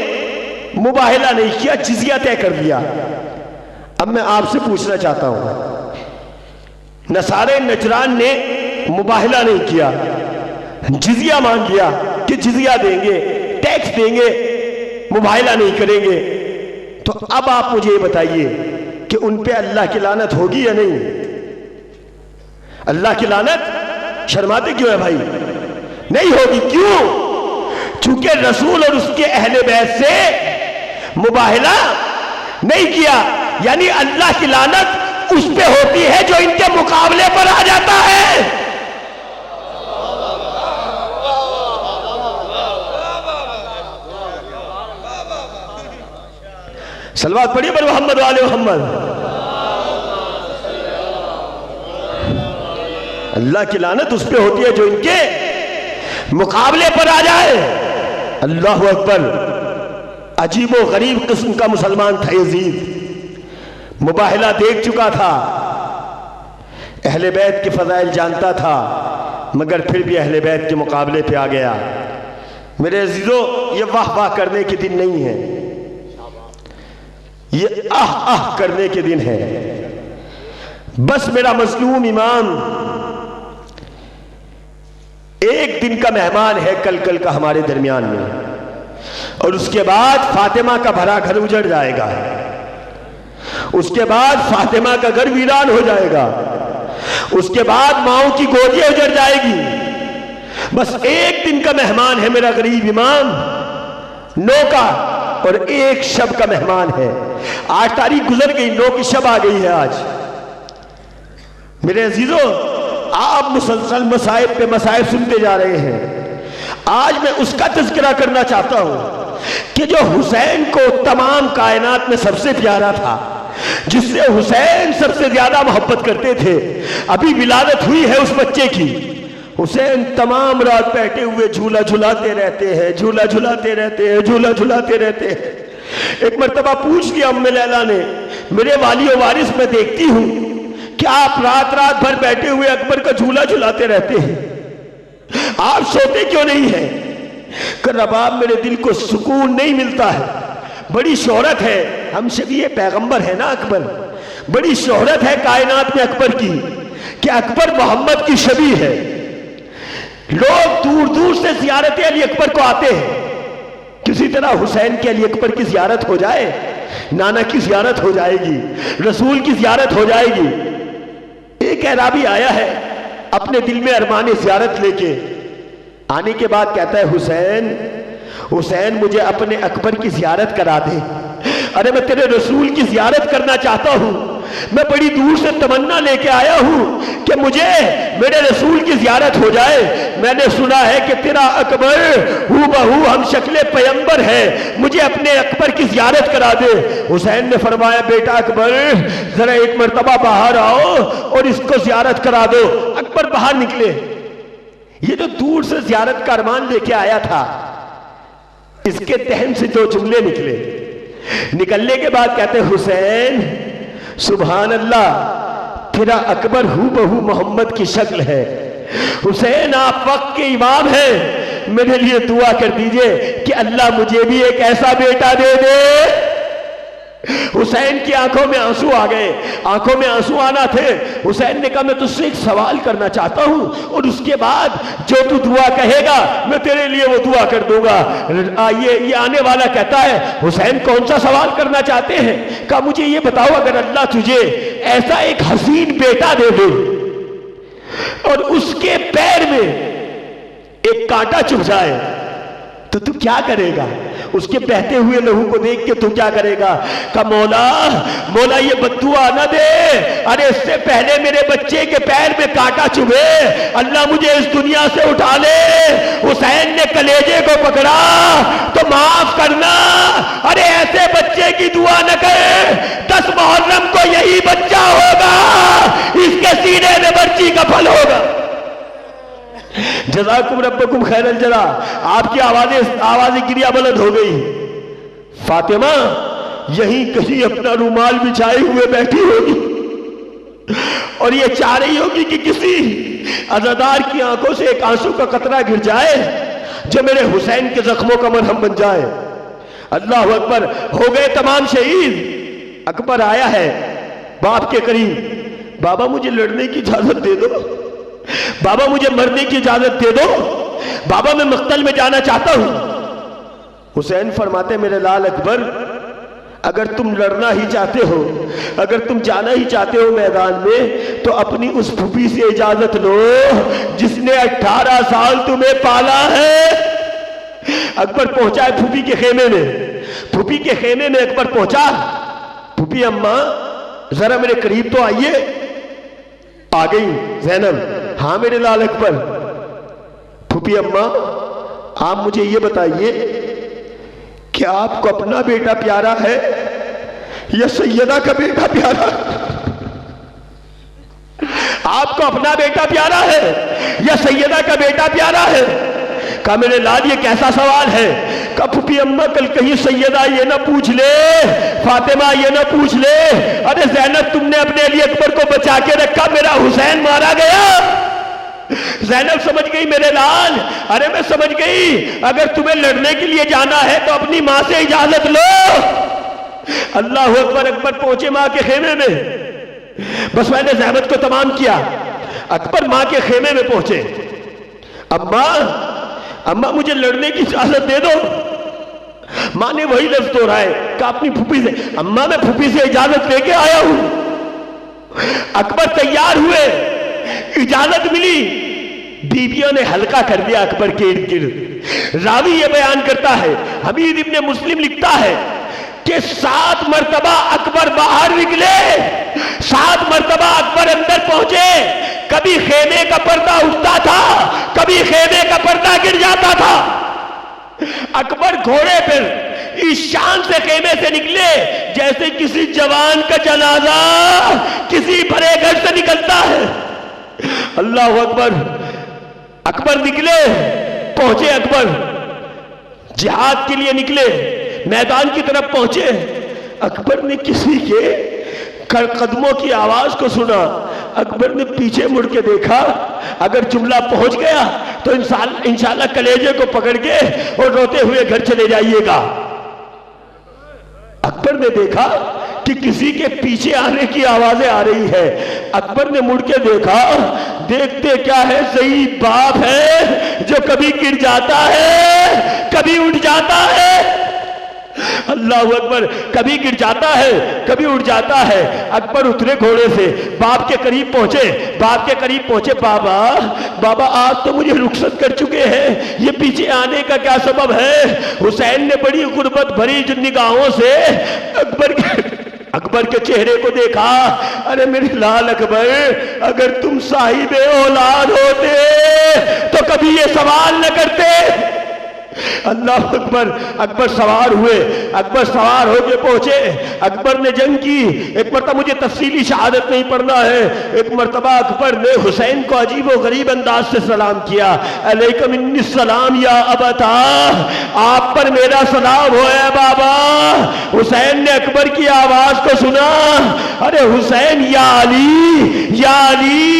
مباہلہ نہیں کیا، جزیہ طے کر دیا۔ اب میں آپ سے پوچھنا چاہتا ہوں، نصارے نجران نے مباہلہ نہیں کیا، جزیہ مانگ لیا کہ جزیہ دیں گے، ٹیکس دیں گے، مباہلہ نہیں کریں گے، تو اب آپ مجھے یہ بتائیے کہ ان پہ اللہ کی لعنت ہوگی یا نہیں؟ اللہ کی لعنت، شرماتے کیوں ہے بھائی؟ نہیں ہوگی۔ کیوں؟ چونکہ رسول اور اس کے اہل بیت سے مباہلہ نہیں کیا، یعنی اللہ کی لعنت اس پہ ہوتی ہے جو ان کے مقابلے پر آ جاتا ہے۔ صلوات پڑھیے بر محمد وآل محمد۔ اللہ کی لعنت اس پہ ہوتی ہے جو ان کے مقابلے پر آ جائے۔ اللہ اکبر۔ عجیب و غریب قسم کا مسلمان تھا یزید، مباہلہ دیکھ چکا تھا، اہل بیت کے فضائل جانتا تھا، مگر پھر بھی اہل بیت کے مقابلے پہ آ گیا۔ میرے عزیزو، یہ واہ واہ کرنے کے دن نہیں ہے، یہ آہ آہ کرنے کے دن ہے۔ بس میرا مظلوم امام ایک دن کا مہمان ہے، کل کا ہمارے درمیان میں، اور اس کے بعد فاطمہ کا بھرا گھر اجڑ جائے گا، اس کے بعد فاطمہ کا گھر ویران ہو جائے گا، اس کے بعد ماؤں کی گودیاں اجڑ جائے گی۔ بس ایک دن کا مہمان ہے میرا غریب امام، 9 کا، اور ایک شب کا مہمان ہے۔ 8 تاریخ گزر گئی، 9 کی شب آ گئی ہے آج۔ میرے عزیزو، آپ مسلسل مصائب پہ مصائب سنتے جا رہے ہیں۔ آج میں اس کا تذکرہ کرنا چاہتا ہوں کہ جو حسین کو تمام کائنات میں سب سے پیارا تھا، جس سے حسین سب سے زیادہ محبت کرتے تھے، ابھی ولادت ہوئی ہے اس بچے کی، حسین تمام رات بیٹھے ہوئے جھولا جھلاتے رہتے ہیں، جھولا جھلاتے رہتے ہیں، جھولا جھلاتے رہتے ہیں۔ ایک مرتبہ پوچھ لیا ام لیلا نے، میرے والی و وارث میں دیکھتی ہوں کہ آپ رات بھر بیٹھے ہوئے اکبر کا جھولا جھلاتے رہتے ہیں، آپ سوتے کیوں نہیں ہیں؟ کہ رباب میرے دل کو سکون نہیں ملتا ہے. بڑی شہرت ہے، ہم شبیہ پیغمبر ہے نا اکبر، بڑی شہرت ہے کائنات میں اکبر کی کہ اکبر محمد کی شبیہ ہے. لوگ دور دور سے زیارت علی اکبر کو آتے ہیں. کسی طرح حسین کے علی اکبر کی زیارت ہو جائے، نانا کی زیارت ہو جائے گی، رسول کی زیارت ہو جائے گی. ایک اعرابی آیا ہے اپنے دل میں ارمان زیارت لے کے. آنے کے بعد کہتا ہے حسین حسین مجھے اپنے اکبر کی زیارت کرا دے. ارے میں تیرے رسول کی زیارت کرنا چاہتا ہوں، میں بڑی دور سے تمنا لے کے آیا ہوں کہ مجھے میرے رسول کی زیارت ہو جائے. میں نے سنا ہے کہ تیرا اکبر ہو بہو ہم شکل پیغمبر ہے، مجھے اپنے اکبر کی زیارت کرا دے. حسین نے فرمایا بیٹا اکبر ذرا ایک مرتبہ باہر آؤ اور اس کو زیارت کرا دو. اکبر باہر نکلے. یہ جو دور سے زیارت کا ارمان لے کے آیا تھا، اس کے ذہن سے جو جملے نکلے، نکلنے کے بعد کہتے حسین سبحان اللہ تیرا اکبر ہو بہو محمد کی شکل ہے. حسین آپ وقت کے امام ہیں، میرے لیے دعا کر دیجئے کہ اللہ مجھے بھی ایک ایسا بیٹا دے دے. حسین کی آنکھوں میں آنسو آ گئے. آنکھوں میں آنسو آنا تھے. حسین نے کہا میں تجھ سے ایک سوال کرنا چاہتا ہوں اور اس کے بعد جو تو دعا کہے گا میں تیرے لیے وہ دعا کر دوں گا. یہ آنے والا کہتا ہے حسین کون سا سوال کرنا چاہتے ہیں؟ کہا مجھے یہ بتاؤ اگر اللہ تجھے ایسا ایک حسین بیٹا دے دے اور اس کے پیر میں ایک کانٹا چبھ جائے تو تو کیا کرے گا؟ اس کے بہتے ہوئے لہو کو دیکھ کے تو کیا کرے گا؟ کہ مولا یہ بددعا نہ دے. ارے اس سے پہلے میرے بچے کے پیر میں کانٹا چبھے اللہ مجھے اس دنیا سے اٹھا لے. حسین نے کلیجے کو پکڑا تو معاف کرنا، ارے ایسے بچے کی دعا نہ کرے. 10 محرم کو یہی بچہ ہوگا، اس کے سینے میں برچی کا پھل ہوگا. جزاکم ربکم خیر الجزا. آپ کی آوازیں گریا بلند ہو گئی. فاطمہ یہیں کہیں اپنا رومال بچھائے ہوئے بیٹھی ہوگی اور یہ چاہ رہی ہوگی کہ کسی عزادار کی آنکھوں سے ایک آنسو کا قطرہ گر جائے جو میرے حسین کے زخموں کا مرہم بن جائے. اللہ اکبر. ہو گئے تمام شہید. اکبر آیا ہے باپ کے قریب. بابا مجھے لڑنے کی اجازت دے دو، بابا مجھے مرنے کی اجازت دے دو، بابا میں مقتل میں جانا چاہتا ہوں. حسین فرماتے میرے لال اکبر اگر تم لڑنا ہی چاہتے ہو، اگر تم جانا ہی چاہتے ہو میدان میں تو اپنی اس پھوپھی سے اجازت لو جس نے 18 سال تمہیں پالا ہے. اکبر پہنچا ہے پھوپھی کے خیمے میں. پھوپھی کے خیمے میں اکبر پہنچا. پھوپھی اماں ذرا میرے قریب تو آئیے. آ گئی زینب. ہاں میرے لال اکبر. پھوپھی اماں آپ مجھے یہ بتائیے کہ آپ کو اپنا بیٹا پیارا ہے یا سیدہ کا بیٹا پیارا؟ آپ کو اپنا بیٹا پیارا ہے یا سیدہ کا بیٹا پیارا ہے؟ کہا میرے لال یہ کیسا سوال ہے؟ کہا پھوپھی اماں کل کہیں سیدہ یہ نہ پوچھ لے، فاطمہ یہ نہ پوچھ لے ارے زینب تم نے اپنے علی اکبر کو بچا کے رکھا، میرا حسین مارا گیا. زینب سمجھ گئی میرے لال. ارے میں سمجھ گئی اگر تمہیں لڑنے کے لیے جانا ہے تو اپنی ماں سے اجازت لو. اللہ اکبر. اکبر پہنچے ماں کے خیمے میں. بس میں نے زحمت کو تمام کیا. اکبر ماں کے خیمے میں پہنچے. اماں مجھے لڑنے کی اجازت دے دو. ماں نے وہی لفظ دہرائے کہ اپنی پھوپھی سے. اماں میں پھوپھی سے اجازت لے کے آیا ہوں. اکبر تیار ہوئے، اجازت ملی. بیویوں نے حلقہ کر دیا اکبر کے ارد گرد. راوی یہ بیان کرتا ہے، حمید ابن مسلم لکھتا ہے کہ 7 مرتبہ اکبر باہر نکلے، 7 مرتبہ اکبر اندر پہنچے. کبھی خیمے کا پردہ اٹھتا تھا، کبھی خیمے کا پردہ گر جاتا تھا. اکبر گھوڑے پر اس شان سے خیمے سے نکلے جیسے کسی جوان کا جنازہ کسی بھرے گھر سے نکلتا ہے. اللہ اکبر. اکبر نکلے، پہنچے. اکبر جہاد کے لیے نکلے، میدان کی طرف پہنچے. اکبر نے کسی کے قدموں کی آواز کو سنا. اکبر نے پیچھے مڑ کے دیکھا، اگر جملہ پہنچ گیا تو انشاءاللہ کلیجے کو پکڑ کے اور روتے ہوئے گھر چلے جائیے گا۔ اکبر نے دیکھا کہ کسی کے پیچھے آنے کی آوازیں آ رہی ہے۔ اکبر نے مڑ کے دیکھا، دیکھتے کیا ہے، ضعیف باپ ہے جو کبھی گر جاتا ہے کبھی اٹھ جاتا ہے۔ اللہ اکبر، کبھی گر جاتا ہے کبھی اٹھ جاتا ہے۔ اکبر اترے گھوڑے سے، باپ کے قریب پہنچے، بابا آج تو مجھے رخصت کر چکے ہیں، یہ پیچھے آنے کا کیا سبب ہے؟ حسین نے بڑی غربت بھری نگاہوں سے اکبر کے چہرے کو دیکھا۔ ارے میرے لال اکبر، اگر تم صاحب اولاد ہوتے تو کبھی یہ سوال نہ کرتے۔ اللہ اکبر، اکبر سوار ہو کے پہنچے۔ اکبر نے جنگ کی۔ ایک مرتبہ، مجھے تفصیلی شہادت نہیں پڑھنا ہے، ایک مرتبہ اکبر نے حسین کو عجیب و غریب انداز سے سلام کیا۔ علیکم انی السلام یا ابتا، آپ پر میرا سلام ہو اے بابا۔ حسین نے اکبر کی آواز کو سنا۔ ارے حسین، یا علی یا علی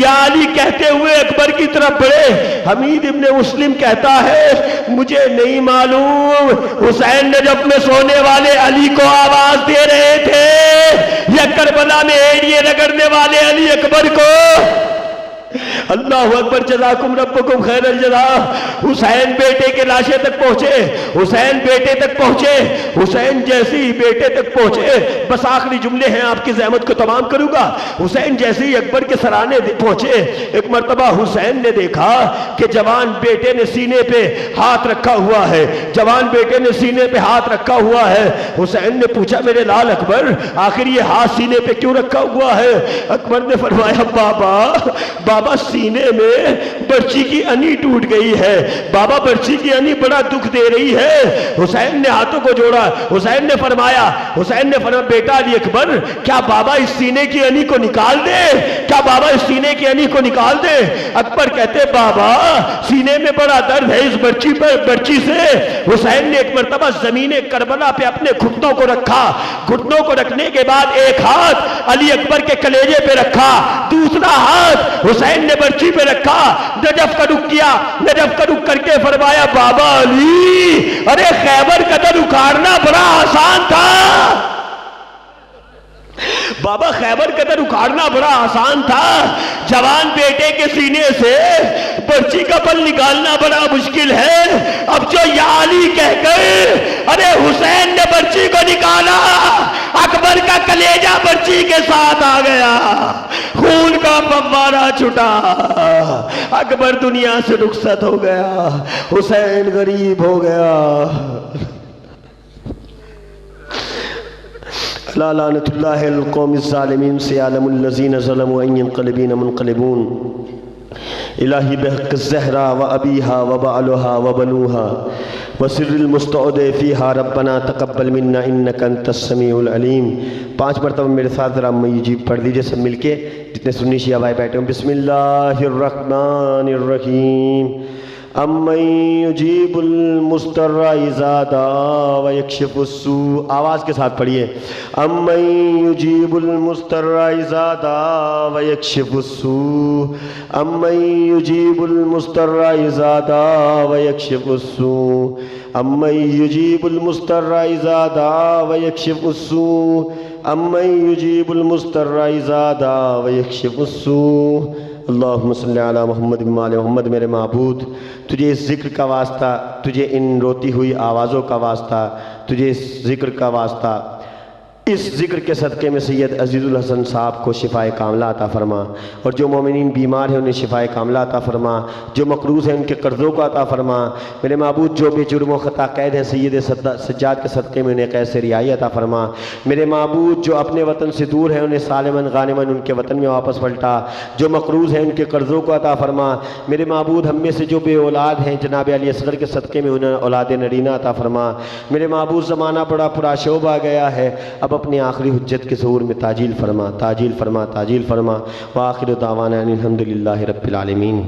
یا علی کہتے ہوئے اکبر کی طرف بڑھے۔ حمید ابن مسلم کہتا ہے مجھے نہیں معلوم حسین نے جب میں سونے والے علی کو آواز دے رہے تھے یا کربلا میں ایڑیے رگڑنے والے علی اکبر کو۔ اللہ اکبر، جزاکم ربکم خیر الجزا۔ حسین بیٹے کے لاشے تک پہنچے۔ حسین جیسے ہی بیٹے تک پہنچے، بس آخری جملے ہیں، آپ کی زحمت کو تمام کروں گا۔ حسین جیسے ہی اکبر کے سرانے پہنچے، ایک مرتبہ حسین نے دیکھا کہ جوان بیٹے نے سینے پہ ہاتھ رکھا ہوا ہے۔ حسین نے پوچھا میرے لال اکبر، آخر یہ ہاتھ سینے پہ کیوں رکھا ہوا ہے؟ اکبر نے فرمایا بابا سینے میں برچی کی انی ٹوٹ گئی ہے، بابا برچی کی انی بڑا دکھ دے رہی ہے۔ حسین نے ہاتھوں کو جوڑا، حسین نے فرمایا بیٹا علی اکبر، کیا بابا اس سینے کی انی کو نکال دے؟ اکبر کہتے بابا سینے میں بڑا درد ہے اس برچی سے۔ حسین نے ایک مرتبہ زمین کربلا پہ اپنے گھٹنوں کو رکھنے کے بعد ایک ہاتھ علی اکبر کے کلیجے پہ رکھا، دوسرا ہاتھ حسین نے برچی پہ رکھا، نجف کا رخ کر کے فرمایا بابا علی، ارے خیبر کا در اکھاڑنا بڑا آسان تھا، بابا خیبر کا در اکھاڑنا بڑا آسان تھا، جوان بیٹے کے سینے سے برچی کا پل نکالنا بڑا مشکل ہے۔ اب جو یا علی کہہ گئے، ارے حسین نے برچی کو نکالا، اکبر کا کلیجہ برچی کے ساتھ آ گیا، خون کا فوارہ چھٹا، اکبر دنیا سے رخصت ہو گیا، حسین غریب ہو گیا۔ لا لعنت اللہ القوم الظالمین سیعلم الذین ظلموا ان ينقلبون منقلبون۔ الہی بحق الزہرا و ابیہا و بعلہا و بنوہا وسر المستعود فیہا ربنا تقبل منا انکا انت السمیع العلیم۔ 5 مرتبہ میرے ساتھ ذرا مجیب پڑھ دیجئے سب مل کے، جتنے سنی شیعہ بھائی بیٹھے ہوں۔ بسم اللہ الرحمن الرحیم۔ امن یجیب المضطر اذا دعا ویکشف السوء، آواز کے ساتھ پڑھیے، امن یجیب المضطر اذا دعا ویکشف السوء، امن یجیب المضطر اذا دعا ویکشف السوء، امن یجیب المضطر اذا دعا ویکشف السوء، امن یجیب المضطر اذا دعا ویکشف السوء۔ اللہم صلی علی محمد و آل محمد۔ میرے معبود، تجھے اس ذکر کا واسطہ، تجھے ان روتی ہوئی آوازوں کا واسطہ، تجھے اس ذکر کا واسطہ، اس ذکر کے صدقے میں سید عزیز الحسن صاحب کو شفائے کاملہ عطا فرما، اور جو مومنین بیمار ہیں انہیں شفائے کاملہ عطا فرما، جو مقروض ہیں ان کے قرضوں کو عطا فرما۔ میرے معبود، جو بے جرم و خطا قید ہیں سید سجاد کے صدقے میں انہیں قید سے رہائی عطا فرما۔ میرے معبود، جو اپنے وطن سے دور ہیں انہیں سالماً غانماً ان کے وطن میں واپس پلٹا، جو مقروض ہیں ان کے قرضوں کو عطا فرما۔ میرے معبود، ہم میں سے جو بے اولاد ہیں جناب علی اصغر کے صدقے میں انہیں اولاد نرینہ عطا فرما۔ میرے معبود، زمانہ بڑا پرآشوب آ گیا ہے، اب اپنی آخری حجت کے ظہور میں تعجیل فرما، تعجیل فرما، تعجیل فرما۔ وآخر دعوانا ان الحمدللہ رب العالمین۔